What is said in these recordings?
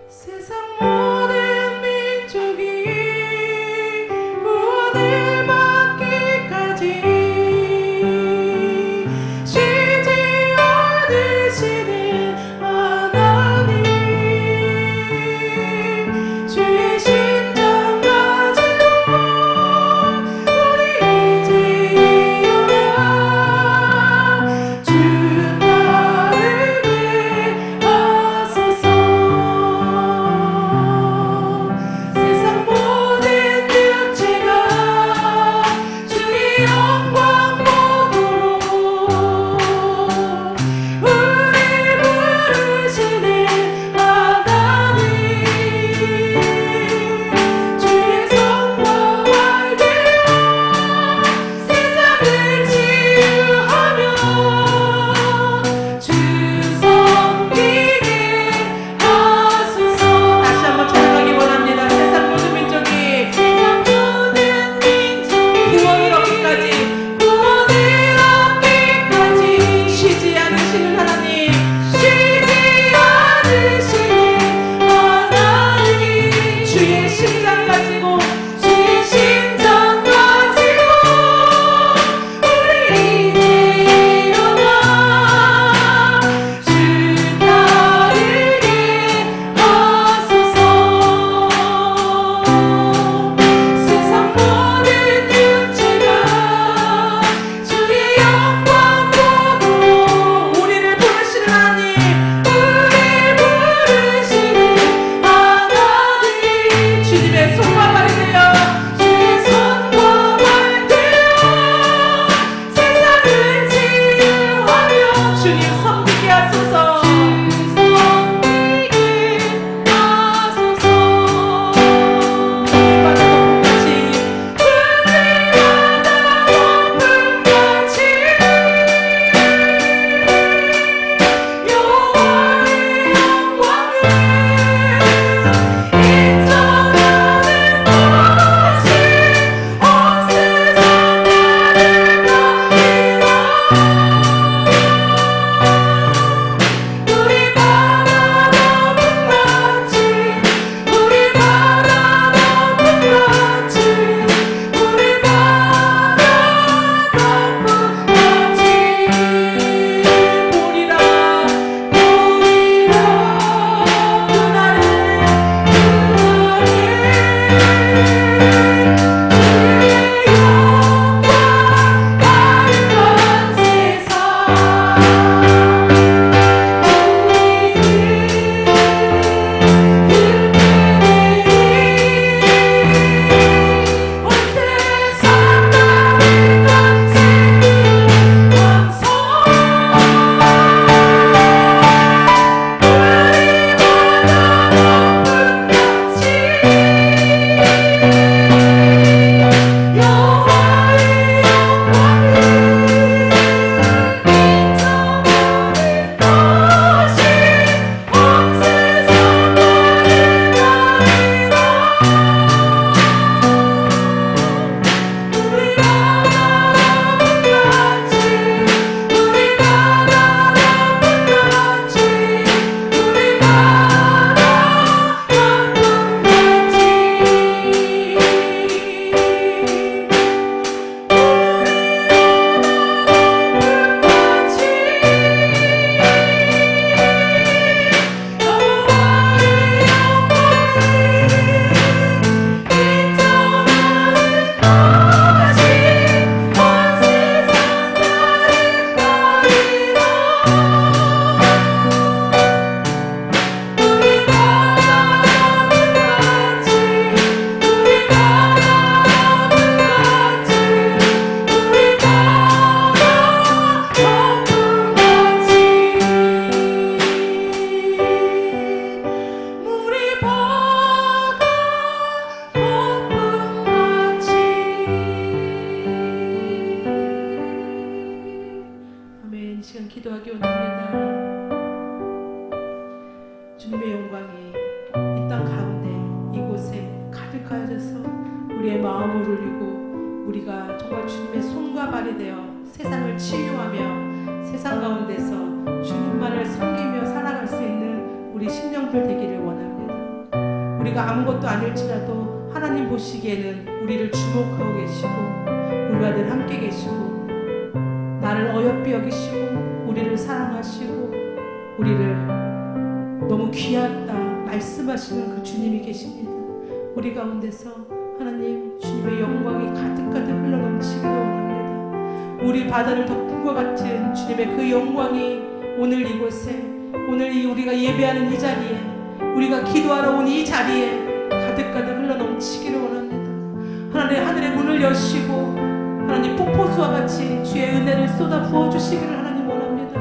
세상 모든 민족이 구원을 받기까지 쉬지 않으시는 하나님, 주의 심장 가지고 우리 이제 일어나 주 따르게 하소서. 세상 모든 육체가 주의 영광 보도록 우리 부르시는 하나님, 주의 성과 알되어 세상을 치유하며 주 섬기게 하소서. 다시 한번 찬양하기 원합니다. 세상 모든 민족이 구원을 얻기까지 쉬지 않으시는 하나님, 쉬지 않으시는 하나님, 주의 심장 가지고 주의 심장 가지고 우리 이제 일어나 주 따르게 하소서. 세상 모든 육체가 주의 영광 보도록 우리를 부르시는 하나님, 우리를 부르시는 하나님, 주님의 손과 발이 되어 주의 손과 발되어 세상을 치유하며 주님 섬기게 하소서. 아멘. 이 시간 기도하기 원합니다. 주님의 영광이 이 땅 가운데 이곳에 가득하여져서 우리의 마음을 울리고 우리가 정말 주님의 손과 발이 되어 세상을 치유하며 세상 가운데서 주님만을 섬기며 살아갈 수 있는 우리 심령들 되기를 원합니다. 우리가 아무것도 아닐지라도 하나님 보시기에는 우리를 주목하고 계시고 우리와 늘 함께 계시고 나를 어여삐 여기시고 우리를 사랑하시고 우리를 너무 귀하다 말씀하시는 그 주님이 계십니다. 우리 가운데서 하나님 주님의 영광이 가득가득 흘러넘치기를 원합니다. 우리 바다를 덮은 것 같은 주님의 그 영광이 오늘 이곳에 오늘 우리가 예배하는 이 자리에 우리가 기도하러 온 이 자리에 가득가득 흘러넘치기를 원합니다. 하나님 하늘의 문을 여시고 하나님 폭포수와 같이 주의 은혜를 쏟아 부어주시기를 하나님 원합니다.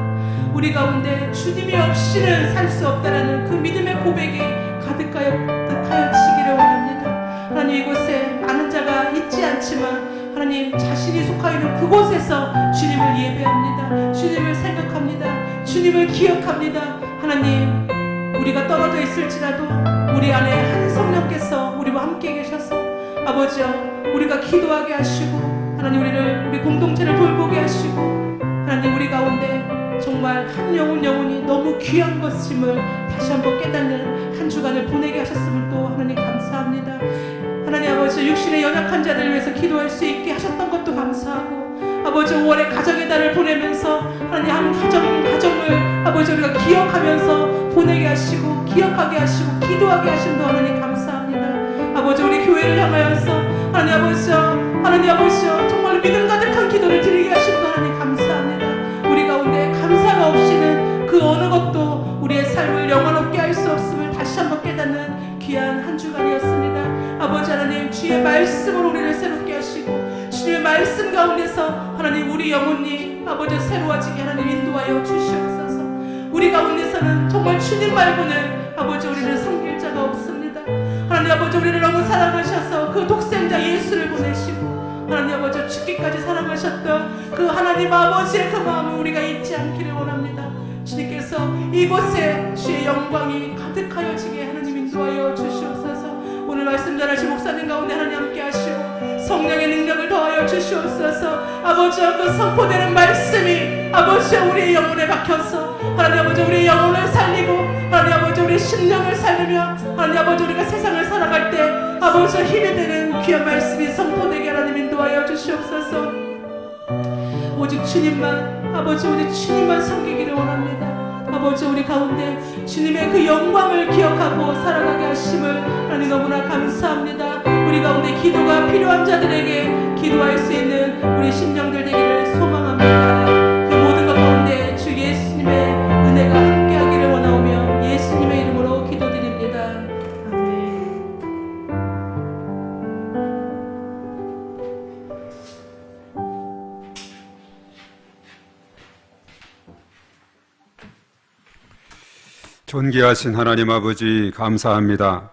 우리 가운데 주님이 없이는 살 수 없다라는 그 믿음의 고백이 가득하여지기를 원합니다. 하나님 이곳에 많은 자가 있지 않지만 하나님 자신이 속하 있는 그곳에서 주님을 예배합니다. 주님을 생각합니다. 주님을 기억합니다. 하나님 우리가 떨어져 있을지라도 우리 안에 한 성령께서 우리와 함께 계셔서 아버지여 우리가 기도하게 하시고 하나님 우리 공동체를 돌보게 하시고 하나님 우리 가운데 정말 한 영혼이 너무 귀한 것임을 다시 한번 깨닫는 한 주간을 보내게 하셨음을 또 하나님 감사합니다. 하나님 아버지 육신의 연약한 자들을 위해서 기도할 수 있게 하셨던 것도 감사하고 아버지 5월의 가정의 달을 보내면서 하나님 한 가정을 아버지 우리가 기억하면서 보내게 하시고 기억하게 하시고 기도하게 하심도 하나님 감사합니다. 아버지 우리 교회를 향하여서 하나님 아버지여 정말 믿음 가득한 기도를 드리게 하심도 하나님 감사합니다. 우리 가운데 감사가 없이는 그 어느 것도 우리의 삶을 영원롭게 할 수 없음을 다시 한번 깨닫는 귀한 한 주간이었습니다. 아버지 하나님 주의 말씀으로 우리를 새롭게 하시고 주의 말씀 가운데서 하나님 우리 영혼이 아버지 새로워지게 하나님 인도하여 주시옵소서. 우리 가운데서는 정말 주님 말고는 아버지 우리를 섬길 자가 없습니다. 하나님 아버지 우리를 너무 사랑하셔서 그 독생자 예수를 보내시고 하나님 아버지 죽기까지 사랑하셨던 그 하나님 아버지의 그 마음을 우리가 잊지 않기를 원합니다. 주님께서 이곳에 주의 영광이 가득하여지게 하나님 인도하여 주시옵소서. 오늘 말씀 전하신 목사님 가운데 하나님 함께 하시고 성령의 능력을 더하여 주시옵소서. 아버지와 그 선포되는 말씀이 아버지와 우리의 영혼에 박혀서 하나님 아버지 우리의 영혼을 살리고 하나님 아버지 우리의 심령을 살리며 하나님 아버지 우리가 세상을 살아갈 때 아버지와 힘이 되는 귀한 말씀이 선포되게 하나님 인도하여 주시옵소서. 오직 주님만 아버지 오직 주님만 섬기기를 원합니다. 아버지 우리 가운데 주님의 그 영광을 기억하고 살아가게 하심을 하나님 너무나 감사합니다. 우리 가운데 기도가 필요한 자들에게 기도할 수 있는 우리 심령들 되기를 소망합니다. 그 모든 것 가운데 주 예수님의 은혜가 함께하기를 원하오며 예수님의 이름으로 기도드립니다. 아멘. 존귀하신 하나님 아버지 감사합니다.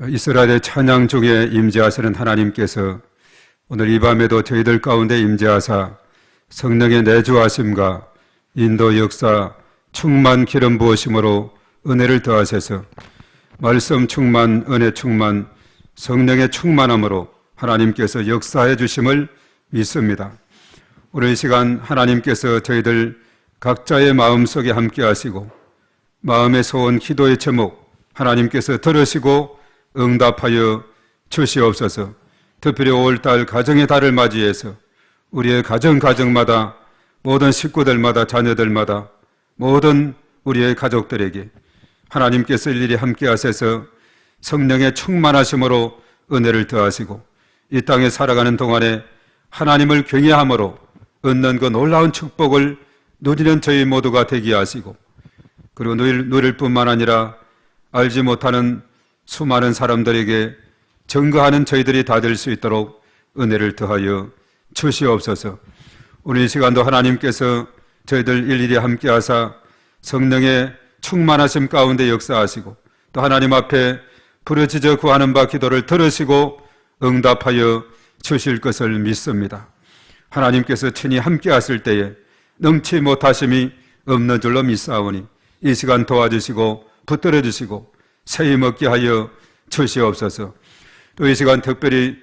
이스라엘의 찬양 중에 임재하시는 하나님께서 오늘 이 밤에도 저희들 가운데 임재하사 성령의 내주하심과 인도 역사 충만 기름 부으심으로 은혜를 더하셔서 말씀 충만 은혜 충만 성령의 충만함으로 하나님께서 역사해 주심을 믿습니다. 오늘 이 시간 하나님께서 저희들 각자의 마음속에 함께 하시고 마음의 소원 기도의 제목 하나님께서 들으시고 응답하여 주시옵소서. 특별히 5월달 가정의 달을 맞이해서 우리의 가정마다 모든 식구들마다 자녀들마다 모든 우리의 가족들에게 하나님께서 일일이 함께 하셔서 성령의 충만하심으로 은혜를 더하시고 이 땅에 살아가는 동안에 하나님을 경외함으로 얻는 그 놀라운 축복을 누리는 저희 모두가 되게 하시고 그리고 누릴 뿐만 아니라 알지 못하는 수많은 사람들에게 증거하는 저희들이 다 될 수 있도록 은혜를 더하여 주시옵소서. 오늘 이 시간도 하나님께서 저희들 일일이 함께 하사 성령의 충만하심 가운데 역사하시고 또 하나님 앞에 부르짖어 구하는 바 기도를 들으시고 응답하여 주실 것을 믿습니다. 하나님께서 친히 함께 하실 때에 능치 못하심이 없는 줄로 믿사오니 이 시간 도와주시고 붙들어 주시고 새 힘 얻게 하여 주시옵소서. 또 이 시간 특별히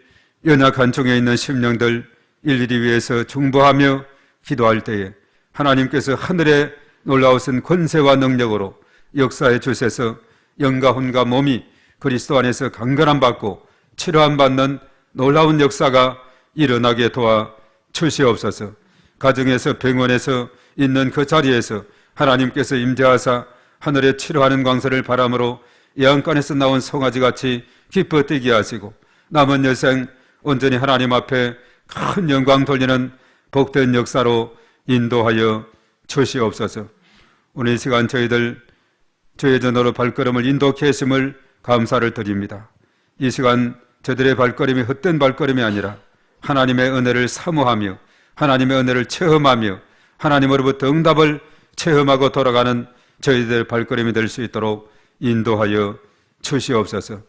연약한 중에 있는 심령들 일일이 위해서 중보하며 기도할 때에 하나님께서 하늘의 놀라우신 권세와 능력으로 역사해 주셔서 영과 혼과 몸이 그리스도 안에서 강건함 받고 치료함 받는 놀라운 역사가 일어나게 도와 주시옵소서. 가정에서 병원에서 있는 그 자리에서 하나님께서 임재하사 하늘에 치료하는 광선을 바람으로 예언관에서 나온 송아지같이 기뻐 뛰게 하시고 남은 여생 온전히 하나님 앞에 큰 영광 돌리는 복된 역사로 인도하여 주시옵소서. 오늘 이 시간 저희들 주의 전으로 발걸음을 인도케 하심을 감사를 드립니다. 이 시간 저들의 발걸음이 헛된 발걸음이 아니라 하나님의 은혜를 사모하며 하나님의 은혜를 체험하며 하나님으로부터 응답을 체험하고 돌아가는 저희들의 발걸음이 될 수 있도록 인도하여 주시옵소서.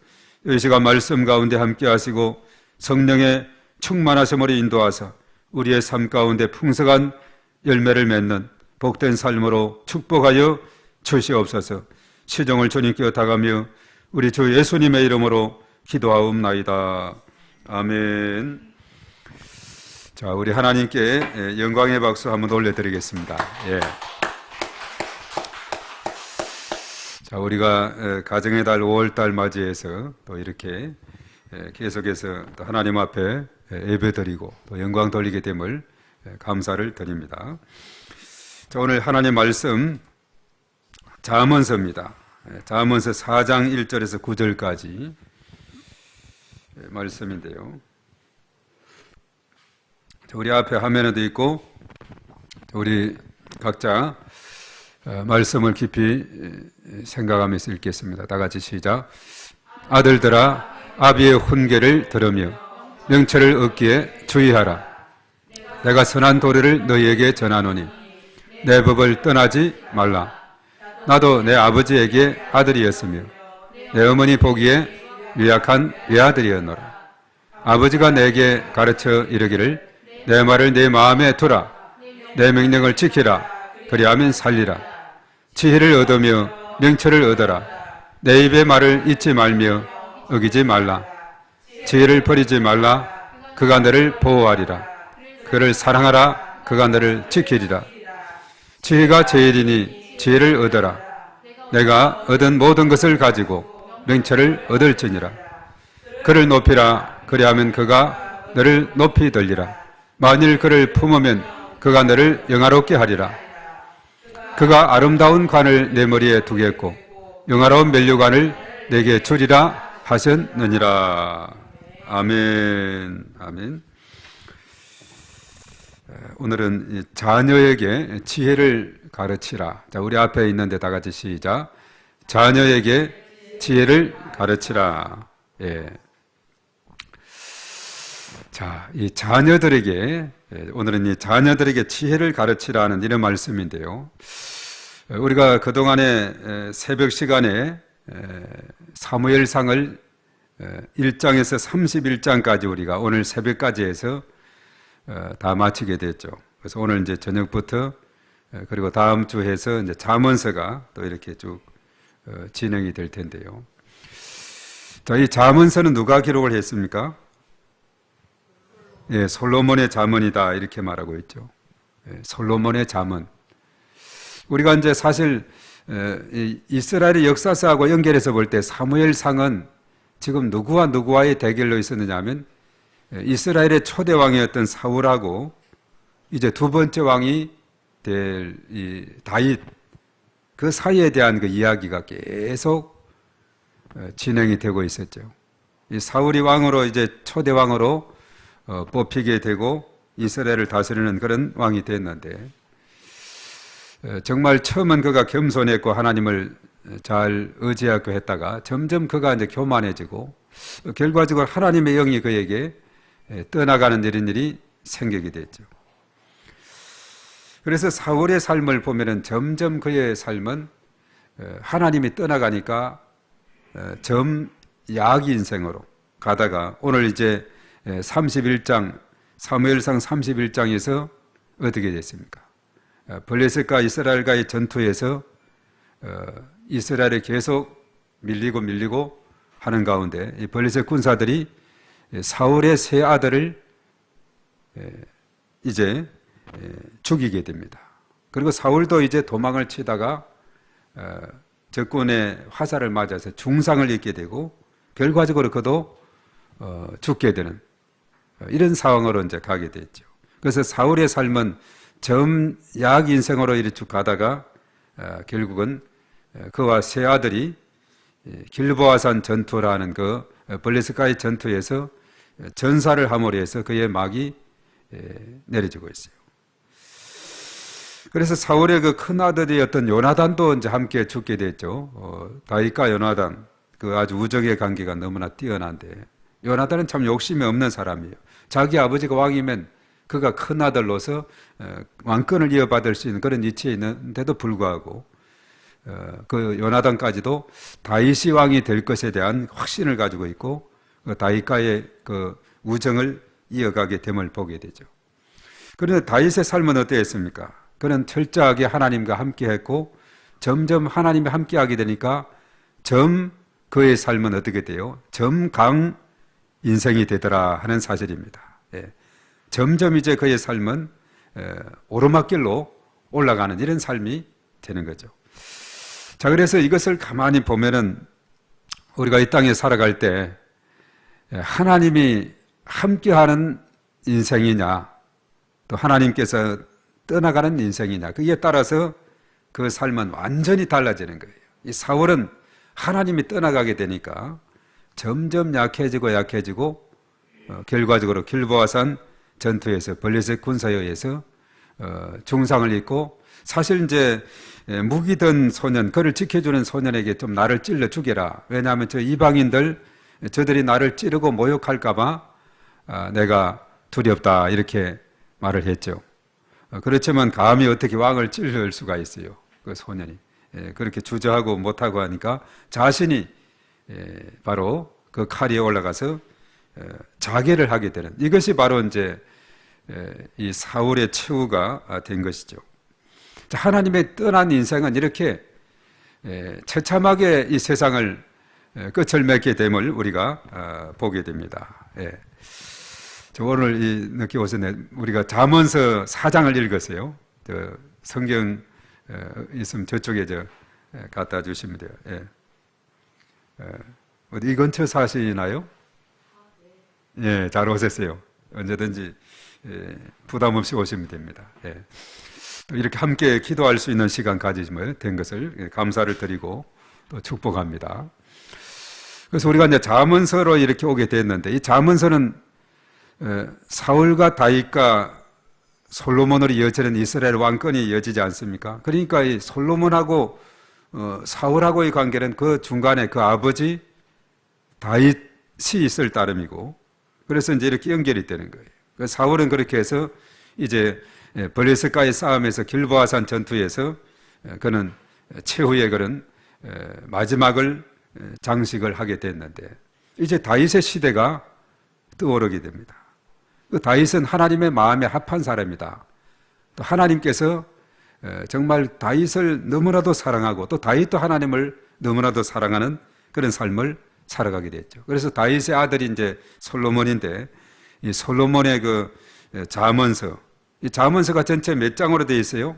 이 시간 말씀 가운데 함께 하시고 성령의 충만하심으로 인도하사 우리의 삶 가운데 풍성한 열매를 맺는 복된 삶으로 축복하여 주시옵소서. 시종을 주님께 다가며 우리 주 예수님의 이름으로 기도하옵나이다. 아멘. 자, 우리 하나님께 영광의 박수 한번 올려드리겠습니다. 예. 자, 우리가 가정의 달 5월달 맞이해서 또 이렇게 계속해서 또 하나님 앞에 예배드리고 또 영광 돌리게 됨을 감사를 드립니다. 자, 오늘 하나님 말씀 잠언서입니다. 잠언서 4장 1절에서 9절까지 말씀인데요. 우리 앞에 화면에도 있고 우리 각자 말씀을 깊이 생각하면서 읽겠습니다. 다 같이 시작. 아들들아 아비의 훈계를 들으며 명철을 얻기에 주의하라. 내가 선한 도리를 너희에게 전하노니 내 법을 떠나지 말라. 나도 내 아버지에게 아들이었으며 내 어머니 보기에 유약한 외아들이었노라. 아버지가 내게 가르쳐 이르기를 내 말을 내 마음에 두라. 내 명령을 지키라. 그리하면 살리라. 지혜를 얻으며 명철을 얻어라. 내 입의 말을 잊지 말며 어기지 말라. 지혜를 버리지 말라. 그가 너를 보호하리라. 그를 사랑하라. 그가 너를 지키리라. 지혜가 제일이니 지혜를 얻어라. 내가 얻은 모든 것을 가지고 명철을 얻을지니라. 그를 높이라. 그리하면 그가 너를 높이 들리라. 만일 그를 품으면 그가 너를 영화롭게 하리라. 그가 아름다운 관을 내 머리에 두겠고 영화로운 면류관을 내게 주리라 하셨느니라. 아멘. 아멘. 오늘은 자녀에게 지혜를 가르치라. 자, 우리 앞에 있는데 다 같이 시작. 자녀에게 지혜를 가르치라. 예. 자, 이 자녀들에게 오늘은 이 자녀들에게 지혜를 가르치라는 이런 말씀인데요. 우리가 그동안에 새벽 시간에 사무엘상을 1장에서 31장까지 우리가 오늘 새벽까지 해서 다 마치게 됐죠. 그래서 오늘 이제 저녁부터 그리고 다음 주 해서 이제 잠언서가 또 이렇게 쭉 진행이 될 텐데요. 자, 이 잠언서는 누가 기록을 했습니까? 예, 솔로몬의 잠언이다 이렇게 말하고 있죠. 예, 솔로몬의 잠언. 우리가 이제 사실 이스라엘의 역사사하고 연결해서 볼 때 사무엘상은 지금 누구와 누구와의 대결로 있었느냐 하면 이스라엘의 초대 왕이었던 사울하고 이제 두 번째 왕이 될 이 다윗, 그 사이에 대한 그 이야기가 계속 진행이 되고 있었죠. 이 사울이 왕으로 이제 초대 왕으로 뽑히게 되고 이스라엘을 다스리는 그런 왕이 됐는데 정말 처음은 그가 겸손했고 하나님을 잘 의지하고 했다가 점점 그가 이제 교만해지고 결과적으로 하나님의 영이 그에게 떠나가는 이런 일이 생기게 됐죠. 그래서 사울의 삶을 보면은 점점 그의 삶은 하나님이 떠나가니까 야악 인생으로 가다가 오늘 이제 31장 사무엘상 31장에서 어떻게 됐습니까? 블레셋과 이스라엘과의 전투에서 이스라엘이 계속 밀리고 하는 가운데 이 블레셋 군사들이 사울의 세 아들을 이제 죽이게 됩니다. 그리고 사울도 이제 도망을 치다가 적군의 화살을 맞아서 중상을 입게 되고 결과적으로 그도 죽게 되는 이런 상황으로 이제 가게 됐죠. 그래서 사울의 삶은 점약 인생으로 이렇게 쭉 가다가 결국은 그와 세 아들이 길보아산 전투라는 그 블레셋과의 전투에서 전사를 함으로 해서 그의 막이 내려지고 있어요. 그래서 사울의 그 큰 아들이었던 요나단도 이제 함께 죽게 됐죠. 다윗과 요나단 그 아주 우정의 관계가 너무나 뛰어난데 요나단은 참 욕심이 없는 사람이에요. 자기 아버지가 왕이면 그가 큰 아들로서 왕권을 이어받을 수 있는 그런 위치에 있는데도 불구하고 그 요나단까지도 다윗이 왕이 될 것에 대한 확신을 가지고 있고 다윗과의 그 우정을 이어가게 됨을 보게 되죠. 그런데 다윗의 삶은 어떠했습니까? 그는 철저하게 하나님과 함께했고 점점 하나님과 함께하게 되니까 그의 삶은 어떻게 돼요? 점강 인생이 되더라 하는 사실입니다. 점점 이제 그의 삶은 오르막길로 올라가는 이런 삶이 되는 거죠. 자, 그래서 이것을 가만히 보면은 우리가 이 땅에 살아갈 때 하나님이 함께하는 인생이냐, 또 하나님께서 떠나가는 인생이냐, 그에 따라서 그 삶은 완전히 달라지는 거예요. 이 사울은 하나님이 떠나가게 되니까 점점 약해지고 결과적으로 길보아산 전투에서 블레셋 군사에 의해서 중상을 입고, 사실 이제 무기 든 소년, 그를 지켜주는 소년에게 좀 나를 찔러 죽여라. 왜냐하면 저 이방인들 저들이 나를 찌르고 모욕할까봐 내가 두렵다 이렇게 말을 했죠. 그렇지만 감히 어떻게 왕을 찔릴 수가 있어요. 그 소년이 그렇게 주저하고 못하고 하니까 자신이 바로 그 칼 위에 올라가서 자결을 하게 되는, 이것이 바로 이제 이 사울의 최후가 된 것이죠. 하나님의 떠난 인생은 이렇게 처참하게 이 세상을 끝을 맺게 됨을 우리가 보게 됩니다. 오늘 늦게 오셨네. 우리가 잠언서 4장을 읽었어요. 성경 있으면 저쪽에 갖다 주시면 돼요. 어디 이 근처 사시나요? 예, 잘 오셨어요. 언제든지 부담 없이 오시면 됩니다. 이렇게 함께 기도할 수 있는 시간 가지면 된 것을 감사를 드리고 또 축복합니다. 그래서 우리가 이제 잠언서로 이렇게 오게 됐는데, 이 잠언서는 사울과 다윗과 솔로몬으로 이어지는 이스라엘 왕권이 이어지지 않습니까? 그러니까 이 솔로몬하고 사울하고의 관계는 그 중간에 그 아버지 다윗이 있을 따름이고, 그래서 이제 이렇게 연결이 되는 거예요. 사울은 그렇게 해서 이제 블레셋과의 싸움에서 길보아산 전투에서 그는 최후의 그런 마지막을 장식을 하게 됐는데, 이제 다윗의 시대가 떠오르게 됩니다. 그 다윗은 하나님의 마음에 합한 사람이다. 또 하나님께서 정말 다윗을 너무나도 사랑하고 또 다윗도 하나님을 너무나도 사랑하는 그런 삶을 살아가게 됐죠. 그래서 다윗의 아들이 이제 솔로몬인데, 이 솔로몬의 그 잠언서, 이 잠언서가 전체 몇 장으로 되어 있어요?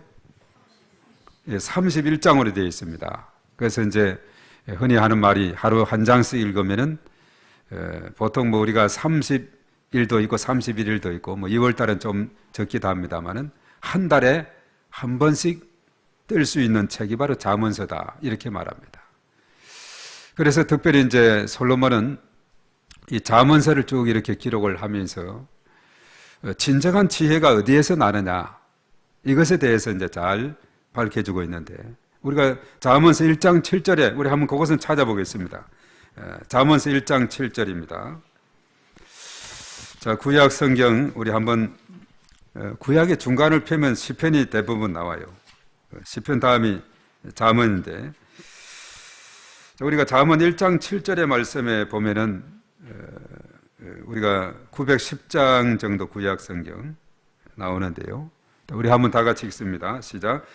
31장으로 되어 있습니다. 그래서 이제 흔히 하는 말이 하루 한 장씩 읽으면은 보통 뭐 우리가 30일도 있고 31일도 있고 뭐 2월 달은 좀 적기도 합니다만은 한 달에 한 번씩 뜰 수 있는 책이 바로 잠언서다 이렇게 말합니다. 그래서 특별히 이제 솔로몬은 이 잠언서를 쭉 이렇게 기록을 하면서 진정한 지혜가 어디에서 나느냐 이것에 대해서 이제 잘 밝혀주고 있는데, 우리가 잠언서 1장 7절에 우리 한번 그것은 찾아보겠습니다. 잠언서 1장 7절입니다. 자, 구약 성경 우리 한번 구약의 중간을 펴면 시편이 대부분 나와요. 시편 다음이 잠언인데, 우리가 잠언 1장 7절의 말씀에 보면은 우리가 910장 정도 구약 성경 나오는데요. 우리 한번 다 같이 읽습니다. 시작.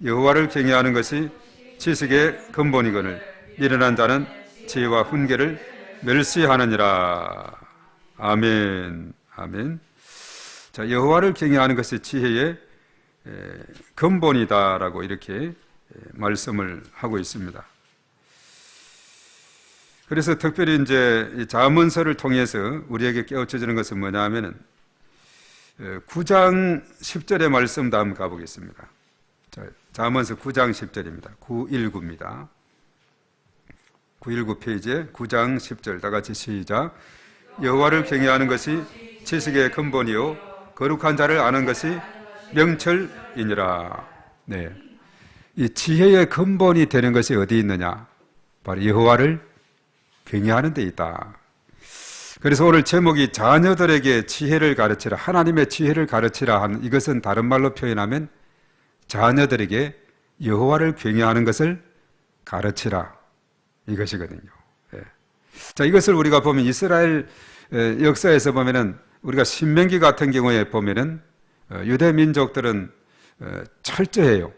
여호와를 경외하는 것이 지식의 근본이거늘 미련한 자는 지혜와 훈계를 멸시하느니라. 아멘. 아멘. 자, 여호와를 경외하는 것이 지혜의 근본이다라고 이렇게 말씀을 하고 있습니다. 그래서 특별히 이제 이 잠언서를 통해서 우리에게 깨우쳐주는 것은 뭐냐 하면은 9장 10절의 말씀도 한번 가보겠습니다. 자, 잠언서 9장 10절입니다. 919입니다. 919 페이지에 9장 10절 다 같이 시작. 여호와를 경외하는 것이 지식의 근본이요 거룩한 자를 아는 것이 명철이니라. 네, 이 지혜의 근본이 되는 것이 어디 있느냐? 바로 여호와를 경외하는 데 있다. 그래서 오늘 제목이 자녀들에게 지혜를 가르치라, 하나님의 지혜를 가르치라 하는, 이것은 다른 말로 표현하면 자녀들에게 여호와를 경외하는 것을 가르치라, 이것이거든요. 예. 자, 이것을 우리가 보면 이스라엘 역사에서 보면은, 우리가 신명기 같은 경우에 보면은 유대 민족들은 철저해요.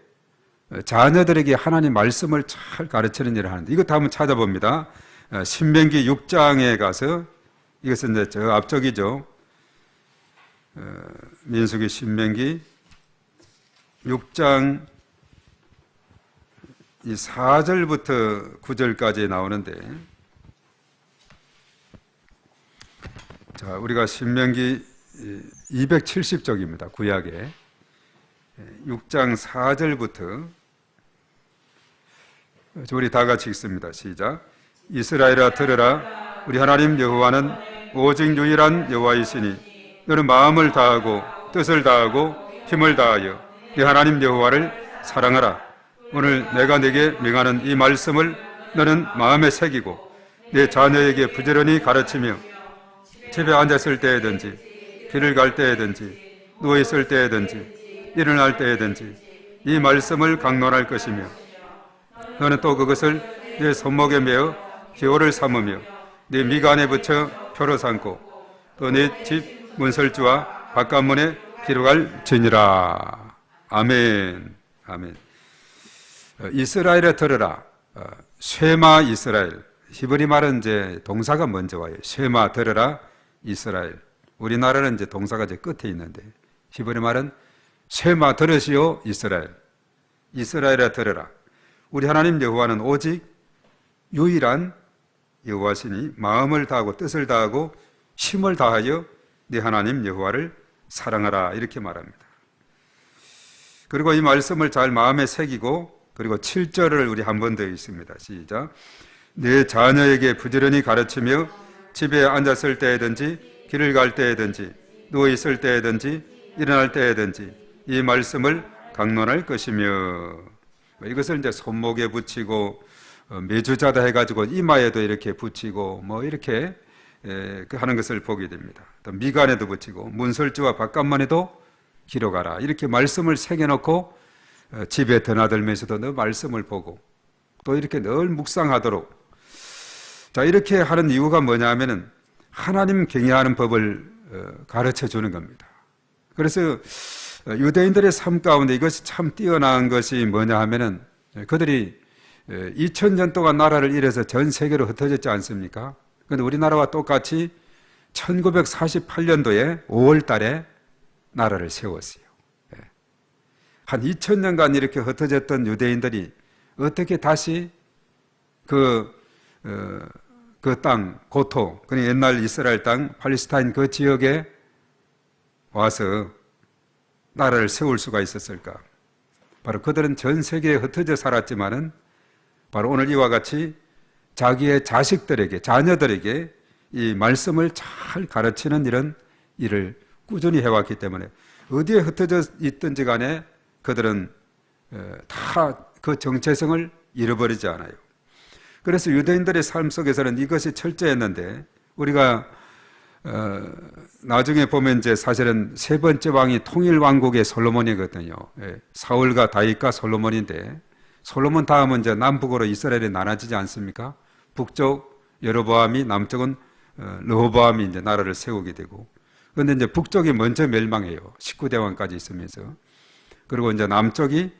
자녀들에게 하나님 말씀을 잘 가르치는 일을 하는데, 이것도 한번 찾아봅니다. 신명기 6장에 가서, 이것은 이제 저 앞쪽이죠. 민수기 신명기 6장 이 4절부터 9절까지 나오는데, 자, 우리가 신명기 270쪽입니다. 구약에 6장 4절부터 우리 다 같이 읽습니다. 시작. 이스라엘아 들으라. 우리 하나님 여호와는 오직 유일한 여호와이시니 너는 마음을 다하고 뜻을 다하고 힘을 다하여 네 하나님 여호와를 사랑하라. 오늘 내가 네게 명하는 이 말씀을 너는 마음에 새기고 네 자녀에게 부지런히 가르치며 집에 앉았을 때에든지 길을 갈 때에든지 누워있을 때에든지 일어날 때에든지 이 말씀을 강론할 것이며 너는 또 그것을 네 손목에 메어 기호를 삼으며 네 미간에 붙여 표로 삼고 또 네 집 문설주와 바깥문에 기록할지니라. 아멘. 아멘. 이스라엘에 들으라. 쉐마 이스라엘. 히브리 말은 이제 동사가 먼저 와요. 쉐마 들으라 이스라엘. 우리나라는 이제 동사가 이제 끝에 있는데, 히브리 말은 쉐마 들으시오 이스라엘. 이스라엘에 들으라. 우리 하나님 여호와는 오직 유일한 여호와시니 마음을 다하고 뜻을 다하고 힘을 다하여 네 하나님 여호와를 사랑하라, 이렇게 말합니다. 그리고 이 말씀을 잘 마음에 새기고, 그리고 7절을 우리 한 번 더 있습니다. 시작. 내 자녀에게 부지런히 가르치며 집에 앉았을 때에든지 길을 갈 때에든지 누워 있을 때에든지 일어날 때에든지 이 말씀을 강론할 것이며, 이것을 이제 손목에 붙이고 매주자다 해가지고 이마에도 이렇게 붙이고 뭐 이렇게 하는 것을 보게 됩니다. 또 미간에도 붙이고 문설주와 바깥문에도 기록하라, 이렇게 말씀을 새겨놓고 집에 드나들면서도 늘 말씀을 보고 또 이렇게 늘 묵상하도록. 자, 이렇게 하는 이유가 뭐냐 하면은 하나님 경외하는 법을 가르쳐 주는 겁니다. 그래서 유대인들의 삶 가운데 이것이 참 뛰어난 것이 뭐냐 하면은, 그들이 2000년 동안 나라를 잃어서 전 세계로 흩어졌지 않습니까? 그런데 우리나라와 똑같이 1948년도에 5월 달에 나라를 세웠어요. 한 2000년간 이렇게 흩어졌던 유대인들이 어떻게 다시 그 땅, 고토, 그러니까 옛날 이스라엘 땅, 팔레스타인 그 지역에 와서 나라를 세울 수가 있었을까? 바로 그들은 전 세계에 흩어져 살았지만은 바로 오늘 이와 같이 자기의 자식들에게, 자녀들에게 이 말씀을 잘 가르치는 이런 일을 꾸준히 해왔기 때문에 어디에 흩어져 있든지 간에 그들은 다 그 정체성을 잃어버리지 않아요. 그래서 유대인들의 삶 속에서는 이것이 철저했는데, 우리가 나중에 보면 이제 사실은 세 번째 왕이 통일 왕국의 솔로몬이거든요. 사울과 다윗과 솔로몬인데, 솔로몬 다음은 이제 남북으로 이스라엘이 나눠지지 않습니까? 북쪽 여로보암이, 남쪽은 르호보암이 이제 나라를 세우게 되고, 그런데 이제 북쪽이 먼저 멸망해요. 19대 왕까지 있으면서. 그리고 이제 남쪽이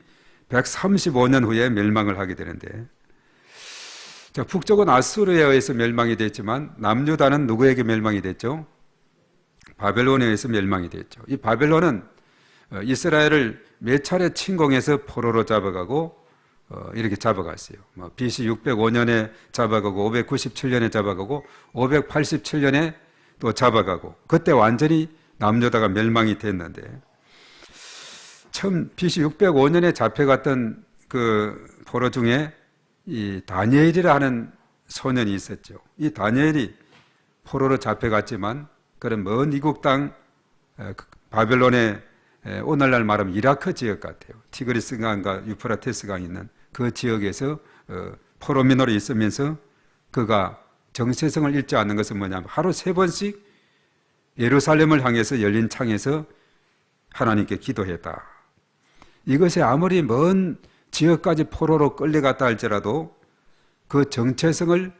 135년 후에 멸망을 하게 되는데, 자, 북쪽은 아수르에 의해서 멸망이 됐지만 남유다는 누구에게 멸망이 됐죠? 바벨론에 의해서 멸망이 됐죠. 이 바벨론은 이스라엘을 몇 차례 침공해서 포로로 잡아가고 이렇게 잡아갔어요. 뭐 BC 605년에 잡아가고 597년에 잡아가고 587년에 또 잡아가고 그때 완전히 남유다가 멸망이 됐는데 처음 BC 605년에 잡혀갔던 그 포로 중에 이 다니엘이라 하는 소년이 있었죠. 이 다니엘이 포로로 잡혀갔지만 그런 먼 이국 땅 바벨론의 오늘날 말하면 이라크 지역 같아요. 티그리스 강과 유프라테스 강이 있는 그 지역에서 포로민으로 있으면서 그가 정체성을 잃지 않는 것은 뭐냐면 하루 3번씩 예루살렘을 향해서 열린 창에서 하나님께 기도했다. 이것이 아무리 먼 지역까지 포로로 끌려갔다 할지라도 그 정체성을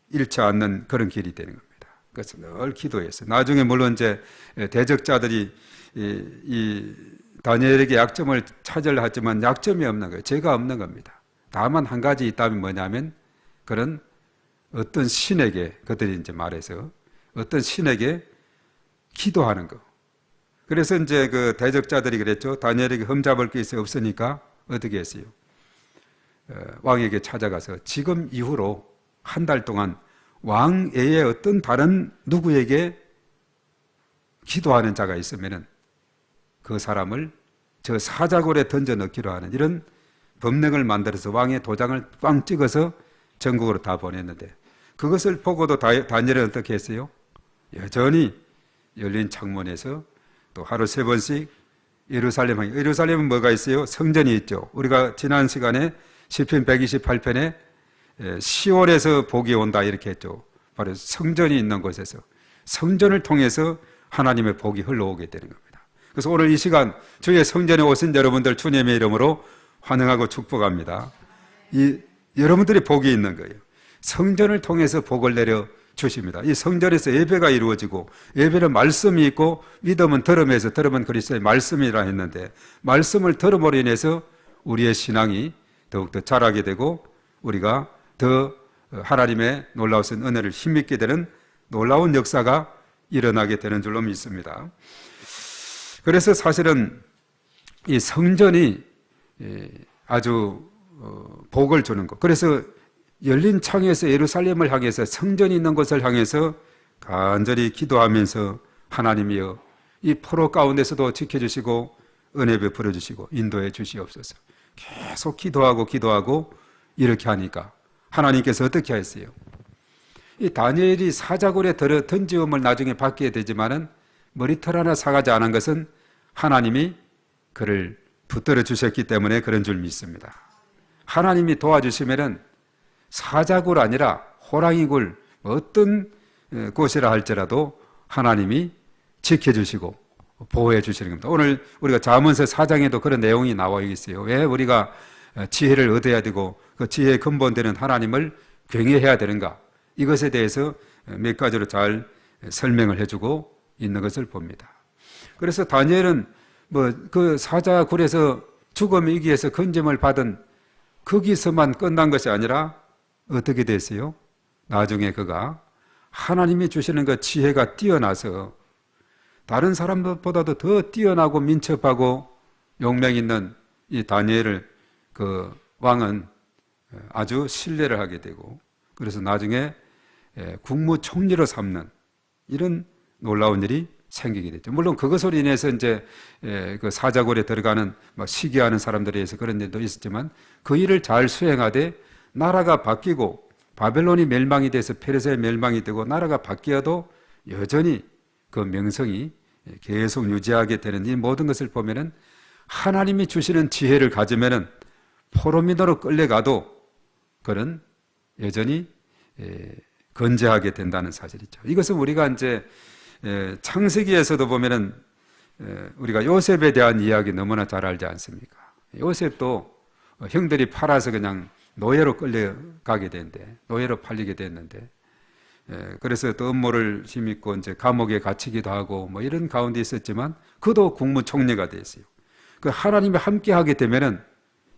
잃지 않는 그런 길이 되는 겁니다. 그래서 늘 기도했어요. 나중에 물론 이제 대적자들이 이 다니엘에게 약점을 찾으려 하지만 약점이 없는 거예요. 죄가 없는 겁니다. 다만 한 가지 있다면 뭐냐면 그런 어떤 신에게 그들이 이제 말해서 어떤 신에게 기도하는 거. 그래서 이제 그 대적자들이 그랬죠. 다니엘에게 흠잡을 게 없으니까 어떻게 했어요? 왕에게 찾아가서 지금 이후로 한 달 동안 왕 외에 어떤 다른 누구에게 기도하는 자가 있으면은 그 사람을 저 사자굴에 던져 넣기로 하는 이런 법령을 만들어서 왕의 도장을 꽝 찍어서 전국으로 다 보냈는데 그것을 보고도 다니엘은 어떻게 했어요? 여전히 열린 창문에서 또 하루 3번씩 예루살렘은 뭐가 있어요? 성전이 있죠. 우리가 지난 시간에 시편 128편에 시온에서 복이 온다 이렇게 했죠. 바로 성전이 있는 곳에서 성전을 통해서 하나님의 복이 흘러오게 되는 겁니다. 그래서 오늘 이 시간 주의 성전에 오신 여러분들 주님의 이름으로 환영하고 축복합니다. 여러분들이 복이 있는 거예요. 성전을 통해서 복을 내려 주십니다. 이 성전에서 예배가 이루어지고 예배는 말씀이 있고 믿음은 들음에서 들음은 그리스도의 말씀이라 했는데 말씀을 들음으로 인해서 우리의 신앙이 더욱더 자라게 되고 우리가 더 하나님의 놀라우신 은혜를 힘입게 되는 놀라운 역사가 일어나게 되는 줄로 믿습니다. 그래서 사실은 이 성전이 아주 복을 주는 것. 그래서 열린 창에서 예루살렘을 향해서 성전이 있는 곳을 향해서 간절히 기도하면서 하나님이여 이 포로 가운데서도 지켜주시고 은혜 베풀어 주시고 인도해 주시옵소서. 계속 기도하고 이렇게 하니까 하나님께서 어떻게 하셨어요? 이 다니엘이 사자굴에 던지움을 나중에 받게 되지만은 머리털 하나 사가지 않은 것은 하나님이 그를 붙들어 주셨기 때문에 그런 줄 믿습니다. 하나님이 도와주시면은 사자굴 아니라 호랑이굴 어떤 곳이라 할지라도 하나님이 지켜주시고 보호해 주시는 겁니다. 오늘 우리가 잠언서 4장에도 그런 내용이 나와 있어요. 왜 우리가 지혜를 얻어야 되고 그 지혜의 근본되는 하나님을 경외해야 되는가? 이것에 대해서 몇 가지로 잘 설명을 해주고 있는 것을 봅니다. 그래서 다니엘은 뭐 그 사자굴에서 죽음의 위기에서 건짐을 받은 거기서만 끝난 것이 아니라 어떻게 됐어요? 나중에 그가 하나님이 주시는 그 지혜가 뛰어나서 다른 사람들보다도 더 뛰어나고 민첩하고 용맹 있는 이 다니엘을 그 왕은 아주 신뢰를 하게 되고 그래서 나중에 국무총리로 삼는 이런 놀라운 일이 생기게 됐죠. 물론 그것으로 인해서 이제 그 사자굴에 들어가는 막 시기하는 사람들에 의해서 그런 일도 있었지만 그 일을 잘 수행하되 나라가 바뀌고 바벨론이 멸망이 돼서 페르시아의 멸망이 되고 나라가 바뀌어도 여전히 그 명성이 계속 유지하게 되는 이 모든 것을 보면은 하나님이 주시는 지혜를 가지면은 포로민으로 끌려가도 그는 여전히 건재하게 된다는 사실이죠. 이것은 우리가 이제 창세기에서도 보면은 우리가 요셉에 대한 이야기 너무나 잘 알지 않습니까? 요셉도 형들이 팔아서 그냥 노예로 끌려가게 된데 노예로 팔리게 됐는데 그래서 또 음모를 힘입고 이제 감옥에 갇히기도 하고 뭐 이런 가운데 있었지만 그도 국무총리가 됐어요. 그 하나님이 함께하게 되면은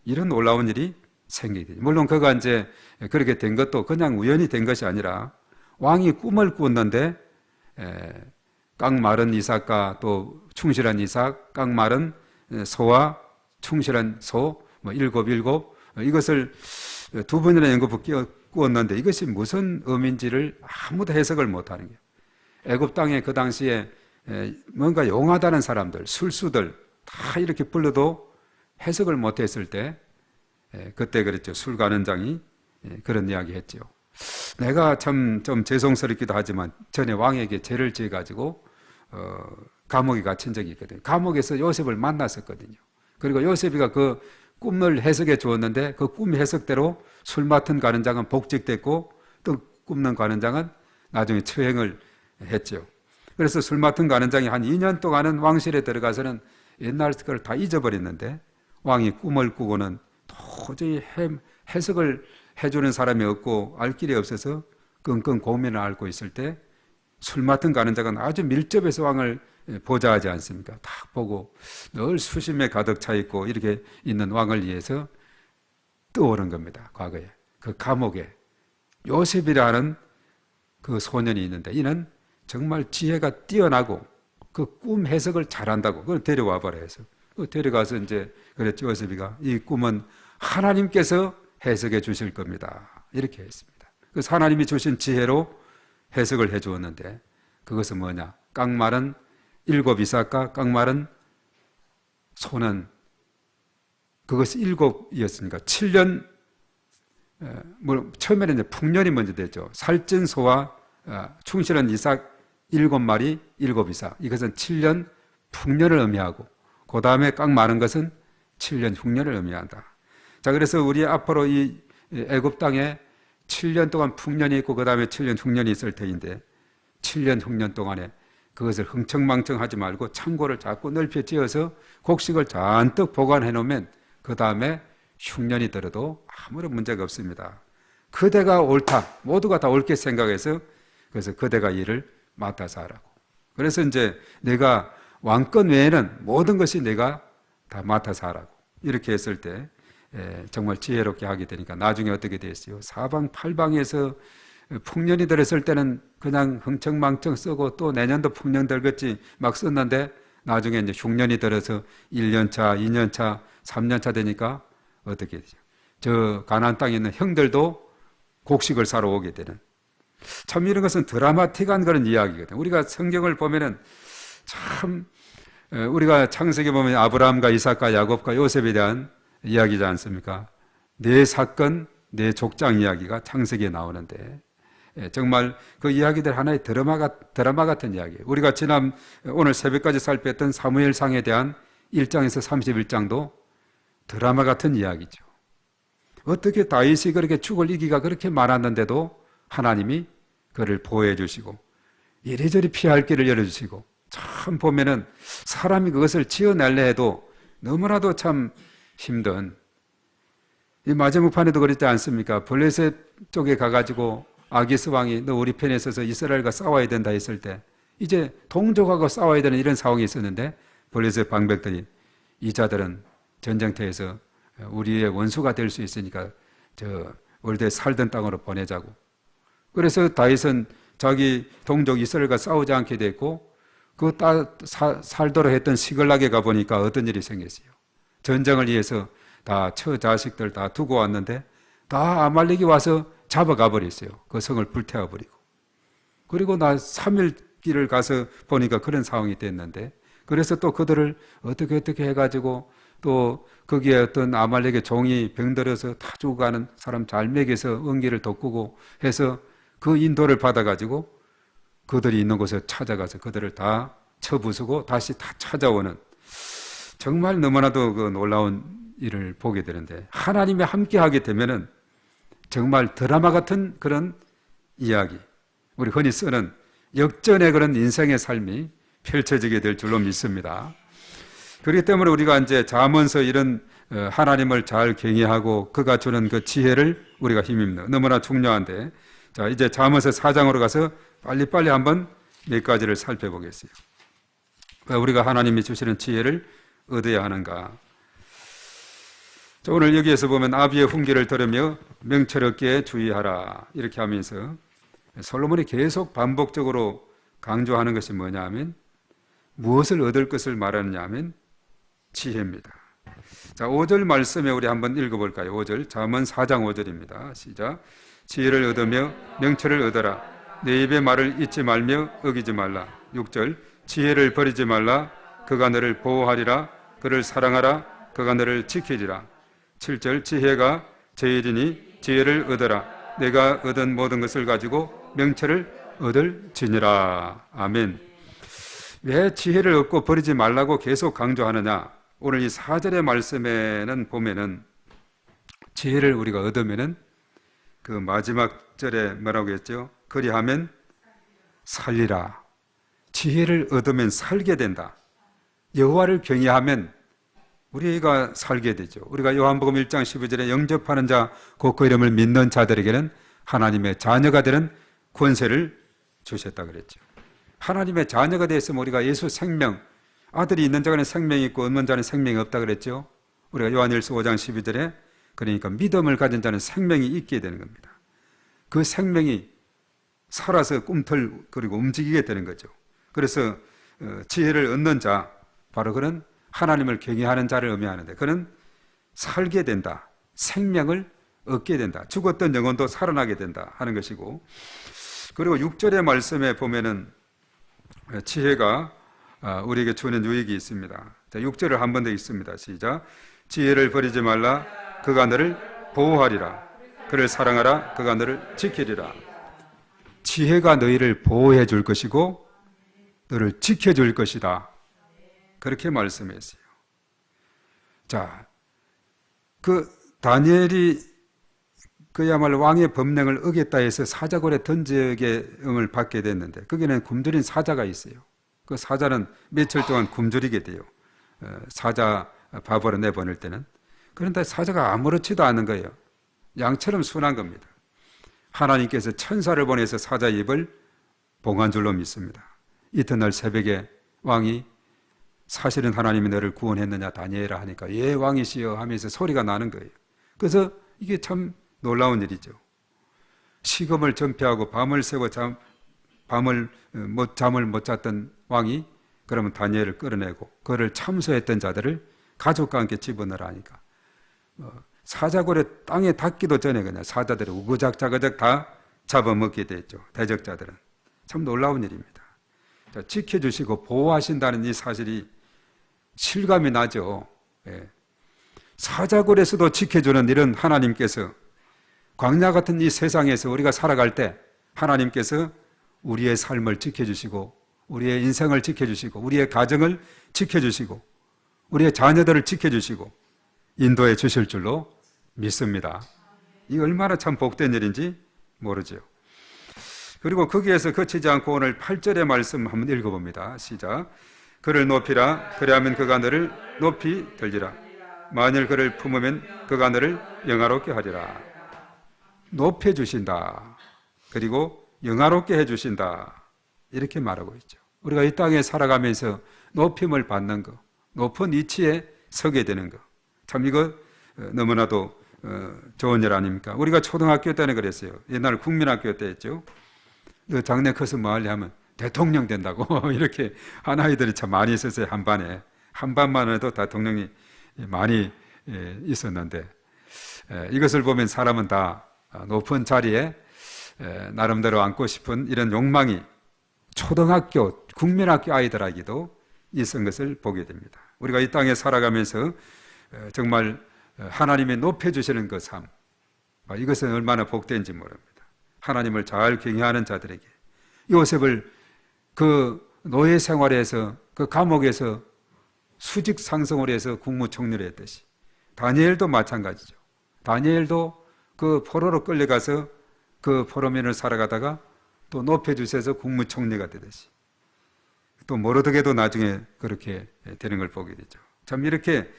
이런 놀라운 일이 생기게 되죠. 물론 그가 이제 그렇게 된 것도 그냥 우연히 된 것이 아니라 왕이 꿈을 꿨는데 깡마른 이삭과 또 충실한 이삭, 깡마른 소와 충실한 소, 뭐 일곱 이것을 두 번이나 연거푸 꾸었는데 이것이 무슨 의미인지를 아무도 해석을 못하는 거예요. 애굽 땅에 그 당시에 뭔가 용하다는 사람들, 술수들 다 이렇게 불러도 해석을 못했을 때 그때 그랬죠. 술관원장이 그런 이야기 했죠. 내가 참 좀 죄송스럽기도 하지만 전에 왕에게 죄를 지어가지고 감옥에 갇힌 적이 있거든요. 감옥에서 요셉을 만났었거든요. 그리고 요셉이가 그 꿈을 해석해 주었는데 그 꿈 해석대로 술 맡은 관원장은 복직됐고 또 꿈는 관원장은 나중에 처형을 했죠. 그래서 술 맡은 관원장이 한 2년 동안은 왕실에 들어가서는 옛날 걸 다 잊어버렸는데 왕이 꿈을 꾸고는 도저히 해석을 해주는 사람이 없고 알 길이 없어서 끙끙 고민을 앓고 있을 때 술 맡은 관원장은 아주 밀접해서 왕을 보좌하지 않습니까? 딱 보고 늘 수심에 가득 차 있고 이렇게 있는 왕을 위해서 떠오른 겁니다. 과거에 그 감옥에 요셉이라는 그 소년이 있는데 이는 정말 지혜가 뛰어나고 그 꿈 해석을 잘한다고 그걸 데려와 버려 해서 데려가서 이제 그랬죠. 요셉이가 이 꿈은 하나님께서 해석해 주실 겁니다. 이렇게 했습니다. 그래서 하나님이 주신 지혜로 해석을 해 주었는데 그것은 뭐냐? 깡말은 7이삭과 깡말은 소는 그것이 7이었으니까 7년 처음에는 이제 풍년이 먼저 됐죠. 살찐 소와 충실한 이삭 7마리 7이삭 이것은 7년 풍년을 의미하고 그 다음에 깡마른 것은 7년 흉년을 의미한다. 자, 그래서 우리 앞으로 이 애굽 땅에 7년 동안 풍년이 있고 그 다음에 7년 흉년이 있을 터인데 7년 흉년 동안에 그것을 흥청망청하지 말고 창고를 자꾸 넓혀 지어서 곡식을 잔뜩 보관해 놓으면 그 다음에 흉년이 들어도 아무런 문제가 없습니다. 그대가 옳다. 모두가 다 옳게 생각해서 그래서 그대가 일을 맡아서 하라고. 그래서 이제 내가 왕권 외에는 모든 것이 내가 다 맡아서 하라고. 이렇게 했을 때 정말 지혜롭게 하게 되니까 나중에 어떻게 됐어요? 사방팔방에서 풍년이 들었을 때는 그냥 흥청망청 쓰고 또 내년도 풍년 들겠지 막 썼는데 나중에 이제 흉년이 들어서 1년차, 2년차, 3년차 되니까 어떻게 되죠? 저 가나안 땅에 있는 형들도 곡식을 사러 오게 되는 참 이런 것은 드라마틱한 그런 이야기거든요. 우리가 성경을 보면은 참 우리가 창세기 보면 아브라함과 이삭과 야곱과 요셉에 대한 이야기지 않습니까? 네 사건, 네 족장 이야기가 창세기에 나오는데 정말 그 이야기들 하나의 드라마 같은 이야기예요. 우리가 오늘 새벽까지 살폈던 사무엘상에 대한 1장에서 31장도 드라마 같은 이야기죠. 어떻게 다윗이 그렇게 죽을 이기가 그렇게 많았는데도 하나님이 그를 보호해 주시고 이리저리 피할 길을 열어주시고 참 보면은 사람이 그것을 지어낼래 해도 너무나도 참 힘든 이 마지막판에도 그랬지 않습니까? 블레셋 쪽에 가가지고 아기스 왕이 너 우리 편에 서서 이스라엘과 싸워야 된다 했을 때 이제 동족하고 싸워야 되는 이런 상황이 있었는데 블레셋 방백들이 이 자들은 전쟁터에서 우리의 원수가 될 수 있으니까 저 월드에 살던 땅으로 보내자고. 그래서 다윗은 자기 동족 이스라엘과 싸우지 않게 됐고 그 살도록 했던 시글락에 가보니까 어떤 일이 생겼어요. 전쟁을 위해서 다 처자식들 다 두고 왔는데 다 아말렉이 와서 잡아가 버렸어요. 그 성을 불태워 버리고. 그리고 나 3일 길을 가서 보니까 그런 상황이 됐는데 그래서 또 그들을 어떻게 해가지고 또 거기에 어떤 아말렉의 종이 병들어서 다 죽어가는 사람 잘 먹여서 은기를 돋구고 해서 그 인도를 받아가지고 그들이 있는 곳에 찾아가서 그들을 다 쳐부수고 다시 다 찾아오는 정말 너무나도 그 놀라운 일을 보게 되는데 하나님이 함께 하게 되면은 정말 드라마 같은 그런 이야기, 우리 흔히 쓰는 역전의 그런 인생의 삶이 펼쳐지게 될 줄로 믿습니다. 그렇기 때문에 우리가 이제 잠언서 이런 하나님을 잘 경외하고 그가 주는 그 지혜를 우리가 힘입니다. 너무나 중요한데 자 이제 잠언서 4장으로 가서 빨리빨리 한번 몇 가지를 살펴보겠어요. 왜 우리가 하나님이 주시는 지혜를 얻어야 하는가? 자, 오늘 여기에서 보면 아비의 훈계를 들으며 명철없게 주의하라 이렇게 하면서 솔로몬이 계속 반복적으로 강조하는 것이 뭐냐 하면 무엇을 얻을 것을 말하느냐 하면 지혜입니다. 자, 5절 말씀에 우리 한번 읽어볼까요? 5절, 잠언 4장 5절입니다. 시작. 지혜를 얻으며 명철을 얻어라. 내 입의 말을 잊지 말며 어기지 말라. 6절, 지혜를 버리지 말라. 그가 너를 보호하리라. 그를 사랑하라. 그가 너를 지키리라. 7절, 지혜가 제일이니 지혜를 얻어라. 내가 얻은 모든 것을 가지고 명철을 얻을지니라. 아멘. 왜 지혜를 얻고 버리지 말라고 계속 강조하느냐? 오늘 이 4절의 말씀에는 보면은 지혜를 우리가 얻으면은 그 마지막 절에 뭐라고 했죠? 그리하면 살리라. 지혜를 얻으면 살게 된다. 여호와를 경외하면 우리가 살게 되죠. 우리가 요한복음 1장 12절에 영접하는 자 곧 그 이름을 믿는 자들에게는 하나님의 자녀가 되는 권세를 주셨다 그랬죠. 하나님의 자녀가 되었으면 우리가 예수 생명, 아들이 있는 자는 생명이 있고 없는 자는 생명이 없다 그랬죠. 우리가 요한일서 5장 12절에 그러니까 믿음을 가진 자는 생명이 있게 되는 겁니다. 그 생명이 살아서 꿈틀거리고 움직이게 되는 거죠. 그래서 지혜를 얻는 자, 바로 그는 하나님을 경외하는 자를 의미하는데 그는 살게 된다. 생명을 얻게 된다. 죽었던 영혼도 살아나게 된다 하는 것이고, 그리고 6절의 말씀에 보면은 지혜가 우리에게 주는 유익이 있습니다. 6절을 한 번 더 읽습니다. 시작. 지혜를 버리지 말라. 그가 너를 보호하리라. 그를 사랑하라. 그가 너를 지키리라. 지혜가 너희를 보호해 줄 것이고 너를 지켜줄 것이다. 그렇게 말씀했어요. 자, 그 다니엘이 그야말로 왕의 법령을 어겼다 해서 사자굴에 던지게 음을 받게 됐는데 거기는 굶주린 사자가 있어요. 그 사자는 며칠 동안 굶주리게 돼요. 사자 밥으로 내보낼 때는. 그런데 사자가 아무렇지도 않은 거예요. 양처럼 순한 겁니다. 하나님께서 천사를 보내서 사자 입을 봉한 줄로 믿습니다. 이튿날 새벽에 왕이 사실은 하나님이 너를 구원했느냐 다니엘아 하니까 예 왕이시여 하면서 소리가 나는 거예요. 그래서 이게 참 놀라운 일이죠. 시금을 전폐하고 밤을 새고 잠을 못 잤던 왕이 그러면 다니엘을 끌어내고 그를 참소했던 자들을 가족과 함께 집어넣으라 하니까 사자굴에 땅에 닿기도 전에 그냥 사자들이 우거작자거작 다 잡아먹게 됐죠. 대적자들은. 참 놀라운 일입니다. 자, 지켜주시고 보호하신다는 이 사실이 실감이 나죠. 예. 사자굴에서도 지켜주는 이런 하나님께서 광야 같은 이 세상에서 우리가 살아갈 때 하나님께서 우리의 삶을 지켜주시고 우리의 인생을 지켜주시고 우리의 가정을 지켜주시고 우리의 자녀들을 지켜주시고 인도해 주실 줄로 믿습니다. 이 얼마나 참 복된 일인지 모르죠. 그리고 거기에서 그치지 않고 오늘 8절의 말씀 한번 읽어봅니다. 시작. 그를 높이라. 그리하면 그가 너를 높이 들리라. 만일 그를 품으면 그가 너를 영화롭게 하리라. 높여주신다. 그리고 영화롭게 해주신다. 이렇게 말하고 있죠. 우리가 이 땅에 살아가면서 높임을 받는 것, 높은 위치에 서게 되는 것. 참 이거 너무나도 좋은 일 아닙니까? 우리가 초등학교 때는 그랬어요. 옛날 국민학교 때 했죠. 너 장래 커서 뭐 하려 하면 대통령 된다고 이렇게 한 아이들이 참 많이 있었어요. 한 반에. 한 반만 해도 대통령이 많이 있었는데 이것을 보면 사람은 다 높은 자리에 나름대로 앉고 싶은 이런 욕망이 초등학교, 국민학교 아이들에게도 있은 것을 보게 됩니다. 우리가 이 땅에 살아가면서 정말 하나님이 높여주시는 그 삶, 이것은 얼마나 복된지 모릅니다. 하나님을 잘 경외하는 자들에게 요셉을 그 노예 생활에서 그 감옥에서 수직 상승을 해서 국무총리를 했듯이 다니엘도 마찬가지죠. 다니엘도 그 포로로 끌려가서 그 포로면을 살아가다가 또 높여주셔서 국무총리가 되듯이 또 모르드게도 나중에 그렇게 되는 걸 보게 되죠. 참 이렇게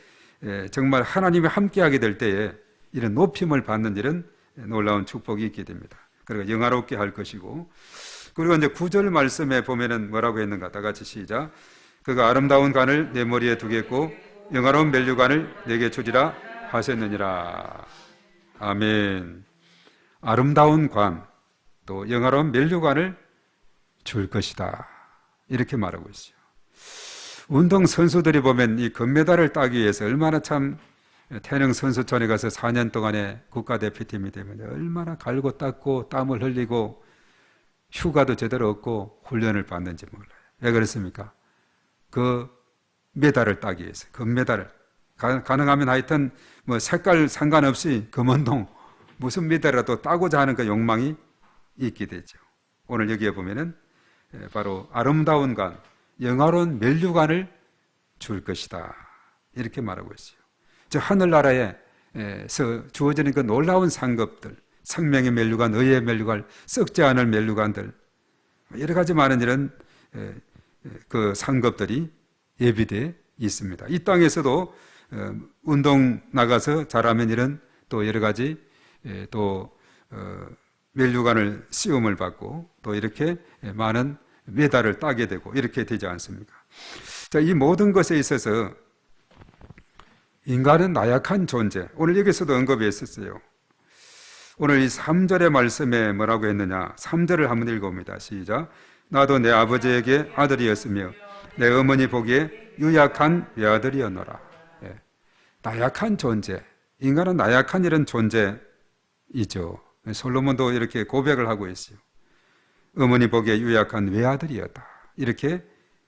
정말 하나님이 함께하게 될 때에 이런 높임을 받는 일은 놀라운 축복이 있게 됩니다. 그리고 영화롭게 할 것이고, 그리고 이제 9절 말씀에 보면은 뭐라고 했는가? 다 같이 시작. 그가 아름다운 관을 내 머리에 두겠고 영화로운 멜류관을 내게 주리라 하셨느니라. 아멘. 아름다운 관, 또 영화로운 멜류관을 줄 것이다. 이렇게 말하고 있어요. 운동 선수들이 보면 이 금메달을 따기 위해서 얼마나 참 태릉 선수촌에 가서 4년 동안의 국가대표팀이 되면 얼마나 갈고 닦고 땀을 흘리고 휴가도 제대로 없고 훈련을 받는지 몰라요. 왜 그렇습니까? 그 메달을 따기 위해서, 금메달을. 가능하면 하여튼 뭐 색깔 상관없이 금운동 무슨 메달이라도 따고자 하는 그 욕망이 있게 되죠. 오늘 여기에 보면은 바로 아름다운 관, 영화로운 면류관을 줄 것이다. 이렇게 말하고 있어요. 저 하늘나라에서 주어지는 그 놀라운 상급들, 생명의 면류관, 의의 면류관, 썩지 않을 면류관들, 여러 가지 많은 이런 그 상급들이 예비되어 있습니다. 이 땅에서도 운동 나가서 잘하면 이런 또 여러 가지 또 면류관을 시험을 받고 또 이렇게 많은 메달을 따게 되고 이렇게 되지 않습니까? 자, 이 모든 것에 있어서 인간은 나약한 존재. 오늘 여기서도 언급이 있었어요. 오늘 이 3절의 말씀에 뭐라고 했느냐? 3절을 한번 읽어봅니다. 시작. 나도 내 아버지에게 아들이었으며 내 어머니 보기에 유약한 외아들이었노라. 예. 나약한 존재. 인간은 나약한 이런 존재이죠. 솔로몬도 이렇게 고백을 하고 있어요. 어머니 보기에 유약한 외아들이었다. 이렇게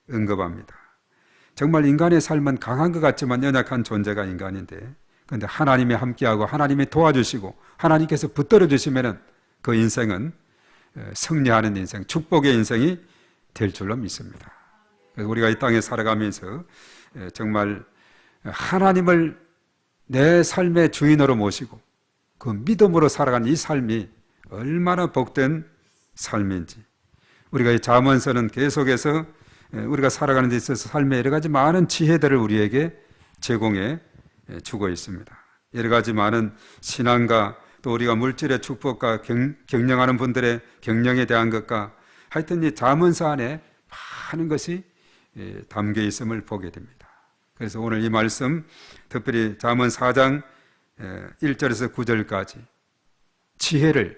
언급합니다. 정말 인간의 삶은 강한 것 같지만 연약한 존재가 인간인데, 그런데 하나님이 함께하고 하나님이 도와주시고 하나님께서 붙들어 주시면은 그 인생은 승리하는 인생, 축복의 인생이 될 줄로 믿습니다. 그래서 우리가 이 땅에 살아가면서 정말 하나님을 내 삶의 주인으로 모시고 그 믿음으로 살아가는 이 삶이 얼마나 복된 삶인지, 우리가 이 잠언서는 계속해서 우리가 살아가는 데 있어서 삶의 여러 가지 많은 지혜들을 우리에게 제공해 주고 있습니다. 여러 가지 많은 신앙과 또 우리가 물질의 축복과 경영하는 분들의 경영에 대한 것과 하여튼 이 잠언서 안에 많은 것이 담겨 있음을 보게 됩니다. 그래서 오늘 이 말씀, 특별히 잠언 4장 1절에서 9절까지 지혜를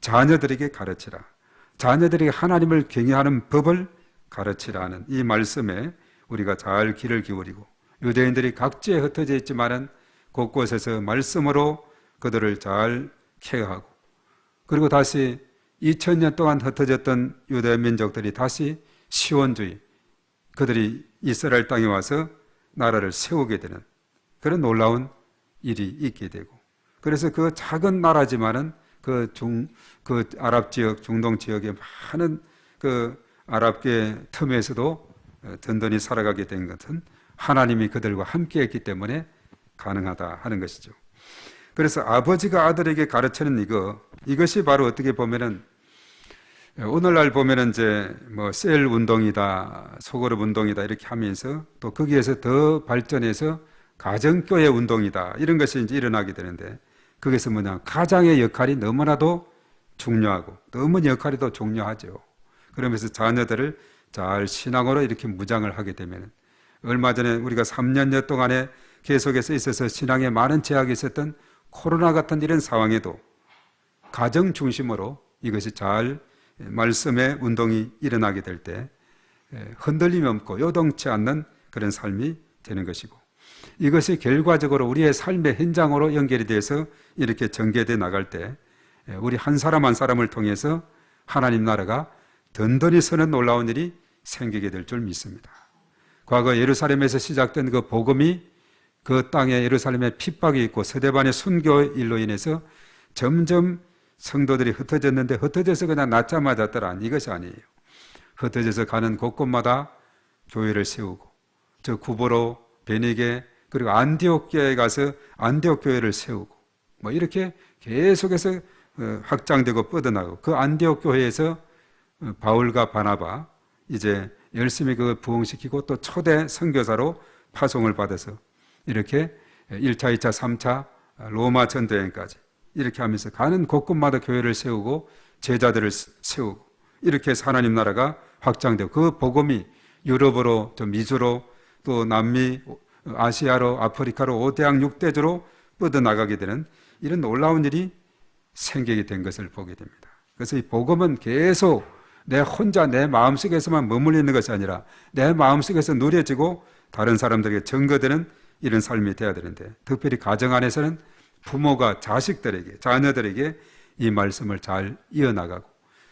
자녀들에게 가르치라, 자녀들에게 하나님을 경외하는 법을 가르치라는 이 말씀에 우리가 잘 귀를 기울이고, 유대인들이 각지에 흩어져 있지만은 곳곳에서 말씀으로 그들을 잘 케어하고, 그리고 다시 2000년 동안 흩어졌던 유대 민족들이 다시 시온주의, 그들이 이스라엘 땅에 와서 나라를 세우게 되는 그런 놀라운 일이 있게 되고, 그래서 그 작은 나라지만은 그 아랍 지역, 중동 지역의 많은 그 아랍계 틈에서도 든든히 살아가게 된 것은 하나님이 그들과 함께 했기 때문에 가능하다 하는 것이죠. 그래서 아버지가 아들에게 가르치는 이것이 바로 어떻게 보면은 오늘날 보면은 이제 뭐 셀 운동이다, 소그룹 운동이다 이렇게 하면서 또 거기에서 더 발전해서 가정교회 운동이다 이런 것이 이제 일어나게 되는데, 거기서 뭐냐, 가장의 역할이 너무나도 중요하고 어머니 역할이 더 중요하죠. 그러면서 자녀들을 잘 신앙으로 이렇게 무장을 하게 되면, 얼마 전에 우리가 3년여 동안에 계속해서 있어서 신앙에 많은 제약이 있었던 코로나 같은 이런 상황에도 가정 중심으로 이것이 잘 말씀의 운동이 일어나게 될 때 흔들림이 없고 요동치 않는 그런 삶이 되는 것이고, 이것이 결과적으로 우리의 삶의 현장으로 연결이 돼서 이렇게 전개돼 나갈 때 우리 한 사람 한 사람을 통해서 하나님 나라가 든든히 서는 놀라운 일이 생기게 될 줄 믿습니다. 과거 예루살렘에서 시작된 그 복음이 그 땅에 예루살렘에 핍박이 있고 서대반의 순교 일로 인해서 점점 성도들이 흩어졌는데, 흩어져서 그냥 낮잠만 잤더라, 이것이 아니에요. 흩어져서 가는 곳곳마다 교회를 세우고, 저 구보로, 베니게, 그리고 안디옥 교회에 가서 안디옥 교회를 세우고, 뭐 이렇게 계속해서 확장되고 뻗어나가고, 그 안디옥 교회에서 바울과 바나바 이제 열심히 그 부흥시키고 또 초대 선교사로 파송을 받아서 이렇게 1차, 2차, 3차 로마 전도여행까지 이렇게 하면서 가는 곳곳마다 교회를 세우고 제자들을 세우고, 이렇게 해서 하나님 나라가 확장되고 그 복음이 유럽으로, 또 미주로, 또 남미, 아시아로, 아프리카로 5대양 6대주로 뻗어나가게 되는 이런 놀라운 일이 생기게 된 것을 보게 됩니다. 그래서 이 복음은 계속 내 혼자 내 마음속에서만 머물러 있는 것이 아니라 내 마음속에서 누려지고 다른 사람들에게 증거되는 이런 삶이 돼야 되는데, 특별히 가정 안에서는 부모가 자식들에게, 자녀들에게 이 말씀을 잘 이어나가고,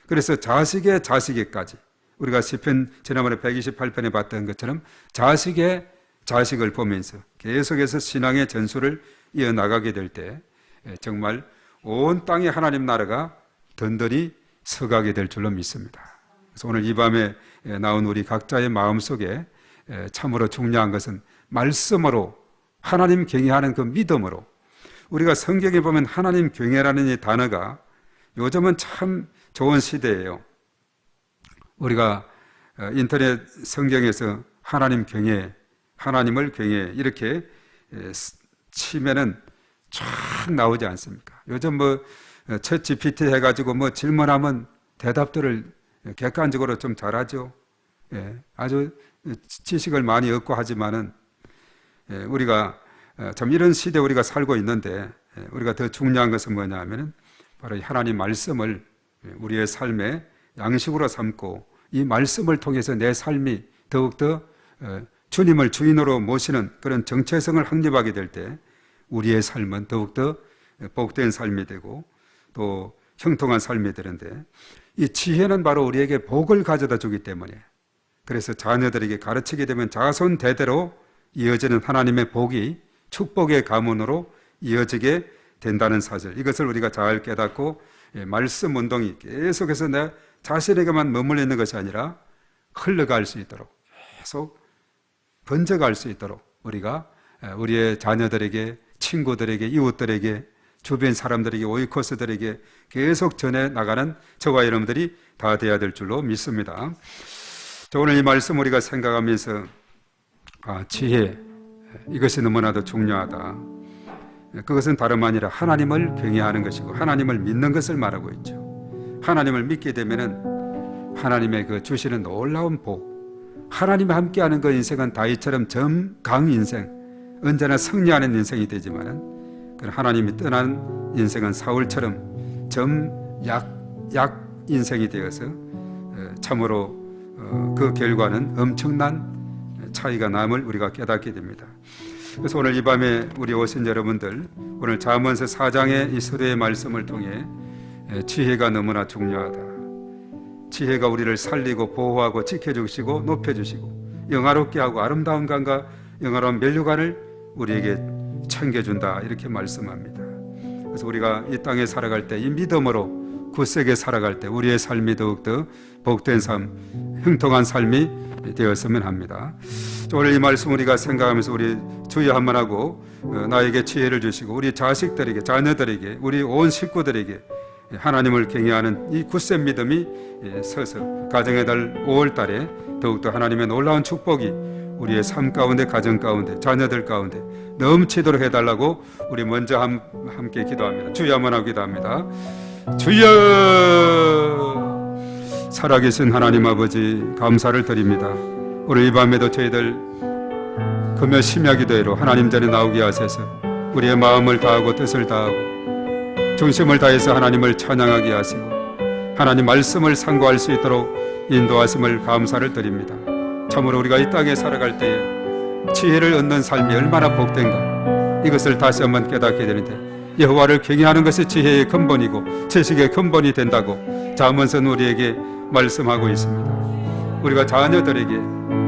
그래서 자식의 자식에까지, 우리가 시편 지난번에 128편에 봤던 것처럼 자식의 자식을 보면서 계속해서 신앙의 전수를 이어나가게 될 때 정말 온 땅에 하나님 나라가 든든히 서가게 될 줄로 믿습니다. 그래서 오늘 이 밤에 나온 우리 각자의 마음속에 참으로 중요한 것은 말씀으로, 하나님 경외하는 그 믿음으로, 우리가 성경에 보면 하나님 경외라는 이 단어가 요즘은 참 좋은 시대예요. 우리가 인터넷 성경에서 하나님 경외, 하나님을 경외 이렇게 치면은 쫙 나오지 않습니까? 요즘 챗 GPT 해가지고 질문하면 대답들을 객관적으로 좀 잘하죠. 아주 지식을 많이 얻고 하지만은 우리가 참 이런 시대에 우리가 살고 있는데, 우리가 더 중요한 것은 뭐냐 하면은 바로 하나님 말씀을 우리의 삶의 양식으로 삼고, 이 말씀을 통해서 내 삶이 더욱더 주님을 주인으로 모시는 그런 정체성을 확립하게 될 때 우리의 삶은 더욱더 복된 삶이 되고 또 형통한 삶이 되는데, 이 지혜는 바로 우리에게 복을 가져다 주기 때문에, 그래서 자녀들에게 가르치게 되면 자손 대대로 이어지는 하나님의 복이 축복의 가문으로 이어지게 된다는 사실, 이것을 우리가 잘 깨닫고 말씀 운동이 계속해서 내 자신에게만 머물러 있는 것이 아니라 흘러갈 수 있도록, 계속 번져갈 수 있도록 우리가 우리의 자녀들에게, 친구들에게, 이웃들에게, 주변 사람들에게, 오이코스들에게 계속 전해 나가는 저와 여러분들이 다 되어야 될 줄로 믿습니다. 오늘 이 말씀 우리가 생각하면서 지혜, 이것이 너무나도 중요하다. 그것은 다름 아니라 하나님을 경외하는 것이고 하나님을 믿는 것을 말하고 있죠. 하나님을 믿게 되면은 하나님의 그 주시는 놀라운 복, 하나님과 함께하는 그 인생은 다윗처럼 점강 인생, 언제나 승리하는 인생이 되지만은 하나님이 떠난 인생은 사울처럼 약 인생이 되어서 참으로 그 결과는 엄청난 차이가 남을 우리가 깨닫게 됩니다. 그래서 오늘 이 밤에 우리 오신 여러분들, 오늘 잠언서 4장의 이 서도의 말씀을 통해 지혜가 너무나 중요하다. 지혜가 우리를 살리고 보호하고 지켜주시고 높여주시고 영화롭게 하고 아름다운 강과 영화로운 면류관을 우리에게 챙겨준다, 이렇게 말씀합니다. 그래서 우리가 이 땅에 살아갈 때 이 믿음으로 굳세게 살아갈 때 우리의 삶이 더욱더 복된 삶, 형통한 삶이 되었으면 합니다. 오늘 이 말씀 우리가 생각하면서 우리 주의 한번 하고 나에게 지혜를 주시고 우리 자식들에게, 자녀들에게, 우리 온 식구들에게 하나님을 경외하는 이 굳센 믿음이 서서 가정의 달 5월 달에 더욱더 하나님의 놀라운 축복이 우리의 삶 가운데, 가정 가운데, 자녀들 가운데 넘치도록 해달라고 우리 먼저 함께 기도합니다. 주여 한번 하고 기도합니다. 주여, 살아계신 하나님 아버지 감사를 드립니다. 오늘 이 밤에도 저희들 금요 심야 기도회로 하나님 전에 나오게 하셔서 우리의 마음을 다하고 뜻을 다하고 중심을 다해서 하나님을 찬양하게 하시고 하나님 말씀을 상고할 수 있도록 인도하심을 감사를 드립니다. 참으로 우리가 이 땅에 살아갈 때에 지혜를 얻는 삶이 얼마나 복된가, 이것을 다시 한번 깨닫게 되는데, 여호와를 경외하는 것이 지혜의 근본이고 지식의 근본이 된다고 잠언서는 우리에게 말씀하고 있습니다. 우리가 자녀들에게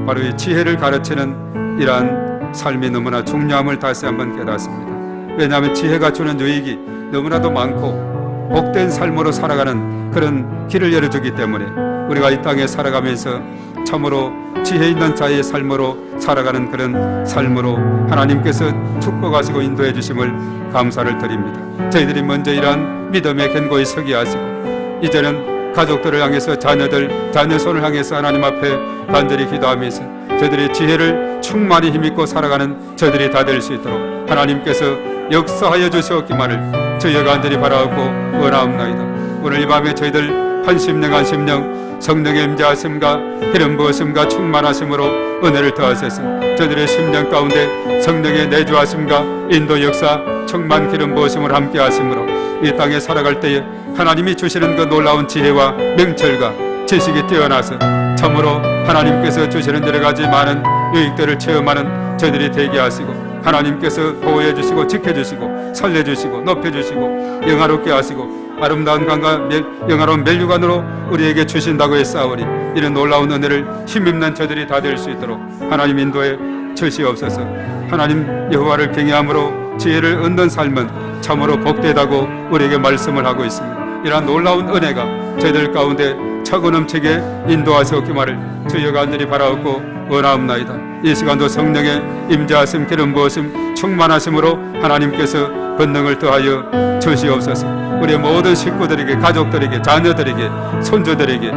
바로 이 지혜를 가르치는 이러한 삶이 너무나 중요함을 다시 한번 깨닫습니다. 왜냐하면 지혜가 주는 유익이 너무나도 많고 복된 삶으로 살아가는 그런 길을 열어주기 때문에 우리가 이 땅에 살아가면서 참으로 지혜 있는 자의 삶으로 살아가는 그런 삶으로 하나님께서 축복하시고 인도해 주심을 감사를 드립니다. 저희들이 먼저 이러한 믿음의 견고히 서게 하시고 이제는 가족들을 향해서 자녀손을 향해서 하나님 앞에 간절히 기도하면서 저희들의 지혜를 충만히 힘입고 살아가는 저희들이 다 될 수 있도록 하나님께서 역사하여 주시옵기만을 저희가 간절히 바라고 원하옵나이다. 오늘 이 밤에 저희들 한 심령 성령의 임재하심과 기름 부으심과 충만하심으로 은혜를 더하셔서 저희들의 심령 가운데 성령의 내주하심과 인도 역사 충만 기름 부으심을 함께 하심으로 이 땅에 살아갈 때에 하나님이 주시는 그 놀라운 지혜와 명철과 지식이 뛰어나서 참으로 하나님께서 주시는 여러 가지 많은 유익들을 체험하는 저희들이 되게 하시고 하나님께서 보호해 주시고 지켜주시고 살려주시고 높여주시고 영화롭게 하시고 아름다운 강과 영화로운 멸류관으로 우리에게 주신다고 했사오니 이런 놀라운 은혜를 힘입는 저들이 다 될 수 있도록 하나님 인도에 주시옵소서. 하나님 여호와를 경외함으로 지혜를 얻는 삶은 참으로 복되다고 우리에게 말씀을 하고 있습니다. 이러한 놀라운 은혜가 저희들 가운데 차고 넘치게 인도하시옵기만을 주여 간절히 바라옵고 원하옵나이다. 이 시간도 성령의 임재하심 기름 부으심 충만하심으로 하나님께서 권능을 더하여 주시옵소서. 우리의 모든 식구들에게 가족들에게 자녀들에게 손주들에게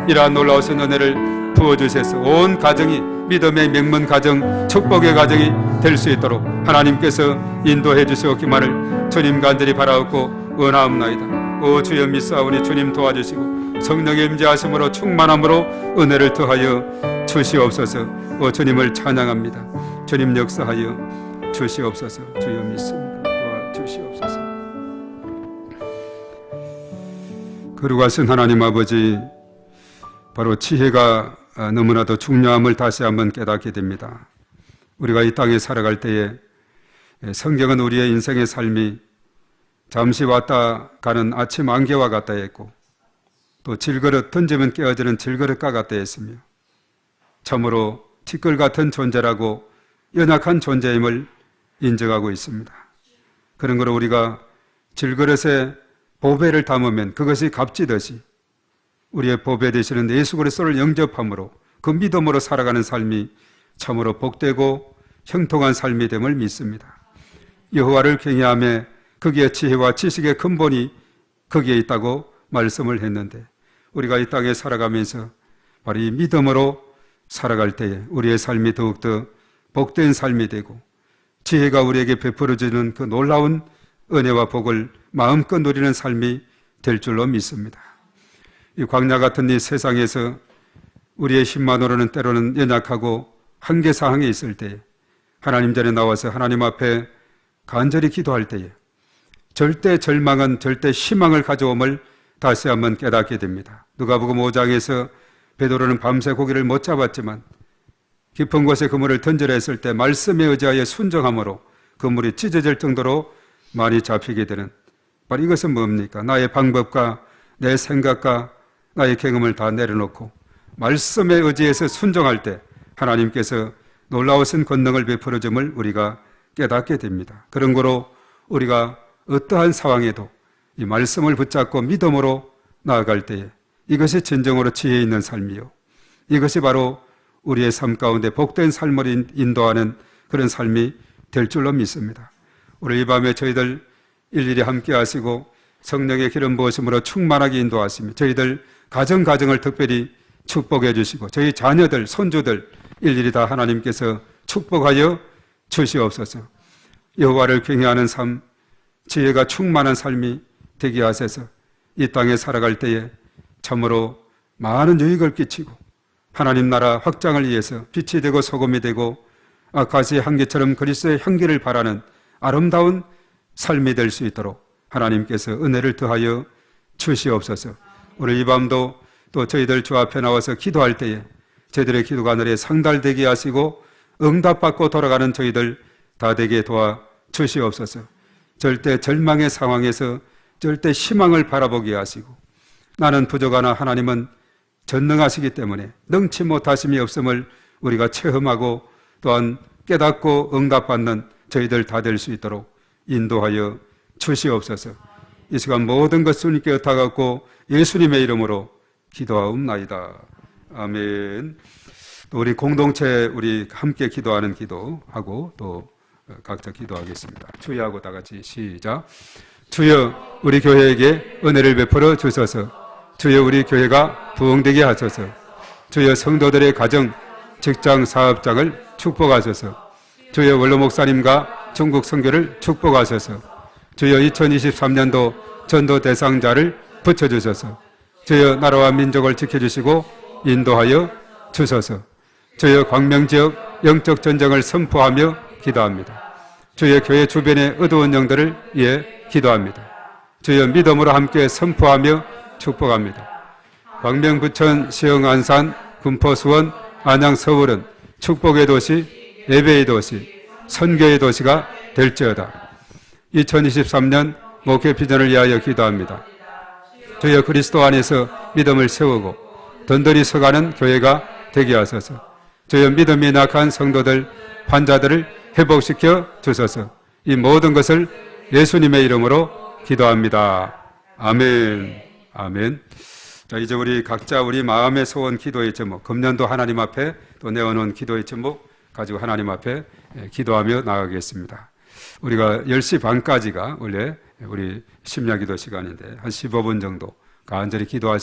이러한 놀라우신 은혜를 부어주셔서 온 가정이 믿음의 명문 가정 축복의 가정이 될 수 있도록 하나님께서 인도해 주시옵기만을 주님 간절히 바라옵고 원하옵나이다. 오 주여 믿사오니 주님 도와주시고 성령의 임재하심으로 충만함으로 은혜를 더하여 주시옵소서. 오 주님을 찬양합니다. 주님 역사하여 주시옵소서. 주여 믿습니다. 도와주시옵소서. 거룩하신 하나님 아버지, 바로 지혜가 너무나도 중요함을 다시 한번 깨닫게 됩니다. 우리가 이 땅에 살아갈 때에 성경은 우리의 인생의 삶이 잠시 왔다 가는 아침 안개와 같다 했고 또 질그릇 던지면 깨어지는 질그릇과 같다 했으며 참으로 티끌 같은 존재라고 연약한 존재임을 인정하고 있습니다. 그런 거로 우리가 질그릇에 보배를 담으면 그것이 값지듯이 우리의 보배 되시는 예수 그리스도를 영접함으로 그 믿음으로 살아가는 삶이 참으로 복되고 형통한 삶이 됨을 믿습니다. 여호와를 경외하며 거기에 지혜와 지식의 근본이 거기에 있다고 말씀을 했는데 우리가 이 땅에 살아가면서 바로 이 믿음으로 살아갈 때에 우리의 삶이 더욱더 복된 삶이 되고 지혜가 우리에게 베풀어주는 그 놀라운 은혜와 복을 마음껏 누리는 삶이 될 줄로 믿습니다. 이 광야 같은 이 세상에서 우리의 힘만으로는 때로는 연약하고 한계사항에 있을 때에 하나님 전에 나와서 하나님 앞에 간절히 기도할 때에 절대 절망은 절대 희망을 가져옴을 다시 한번 깨닫게 됩니다. 누가복음 5장에서 베드로는 밤새 고기를 못 잡았지만 깊은 곳에 그물을 던지려 했을 때 말씀에 의지하여 순종함으로 그물이 찢어질 정도로 많이 잡히게 되는, 바로 이것은 뭡니까? 나의 방법과 내 생각과 나의 경험을 다 내려놓고 말씀에 의지해서 순종할 때 하나님께서 놀라우신 권능을 베풀어 줌을 우리가 깨닫게 됩니다. 그런 거로 우리가 어떠한 상황에도 이 말씀을 붙잡고 믿음으로 나아갈 때에 이것이 진정으로 지혜 있는 삶이요, 이것이 바로 우리의 삶 가운데 복된 삶을 인도하는 그런 삶이 될 줄로 믿습니다. 오늘 이 밤에 저희들 일일이 함께 하시고 성령의 기름 부으심으로 충만하게 인도하시며 저희들 가정을 특별히 축복해 주시고 저희 자녀들, 손주들 일일이 다 하나님께서 축복하여 주시옵소서. 여호와를 경외하는 삶, 지혜가 충만한 삶이 되게 하셔서 이 땅에 살아갈 때에 참으로 많은 유익을 끼치고 하나님 나라 확장을 위해서 빛이 되고 소금이 되고 아카시의 향기처럼 그리스도의 향기를 바라는 아름다운 삶이 될 수 있도록 하나님께서 은혜를 더하여 주시옵소서. 오늘 이 밤도 또 저희들 주 앞에 나와서 기도할 때에 저희들의 기도가 하늘에 상달되게 하시고 응답받고 돌아가는 저희들 다 되게 도와 주시옵소서. 절대 절망의 상황에서 절대 희망을 바라보게 하시고 나는 부족하나 하나님은 전능하시기 때문에 능치 못하심이 없음을 우리가 체험하고 또한 깨닫고 응답받는 저희들 다 될 수 있도록 인도하여 주시옵소서. 이 시간 모든 것을 주님께 엇하갖고 예수님의 이름으로 기도하옵나이다. 아멘. 또 우리 공동체 우리 함께 기도하는 기도하고 또 각자 기도하겠습니다. 주여 하고 다 같이 시작. 주여 우리 교회에게 은혜를 베풀어 주소서. 주여 우리 교회가 부흥되게 하소서. 주여 성도들의 가정, 직장, 사업장을 축복하소서. 주여 원로 목사님과 중국 선교를 축복하소서. 주여 2023년도 전도 대상자를 붙여주소서. 주여 나라와 민족을 지켜주시고 인도하여 주소서. 주여 광명지역 영적 전쟁을 선포하며 기도합니다. 주여 교회 주변의 어두운 영들을 위해 기도합니다. 주여 믿음으로 함께 선포하며 축복합니다. 광명, 부천, 시흥, 안산, 군포, 수원, 안양, 서울은 축복의 도시, 예배의 도시, 선교의 도시가 될지어다. 2023년 목회 비전을 위하여 기도합니다. 주여 그리스도 안에서 믿음을 세우고 든든히 서가는 교회가 되게 하소서. 주여 믿음이 낙한 성도들, 환자들을 회복시켜 주소서. 이 모든 것을 예수님의 이름으로 기도합니다. 아멘. 아멘. 자, 이제 우리 각자 우리 마음의 소원 기도의 제목, 금년도 하나님 앞에 또 내어놓은 기도의 제목 가지고 하나님 앞에 기도하며 나가겠습니다. 우리가 10시 반까지가 원래 우리 심야기도 시간인데 한 15분 정도 간절히 기도할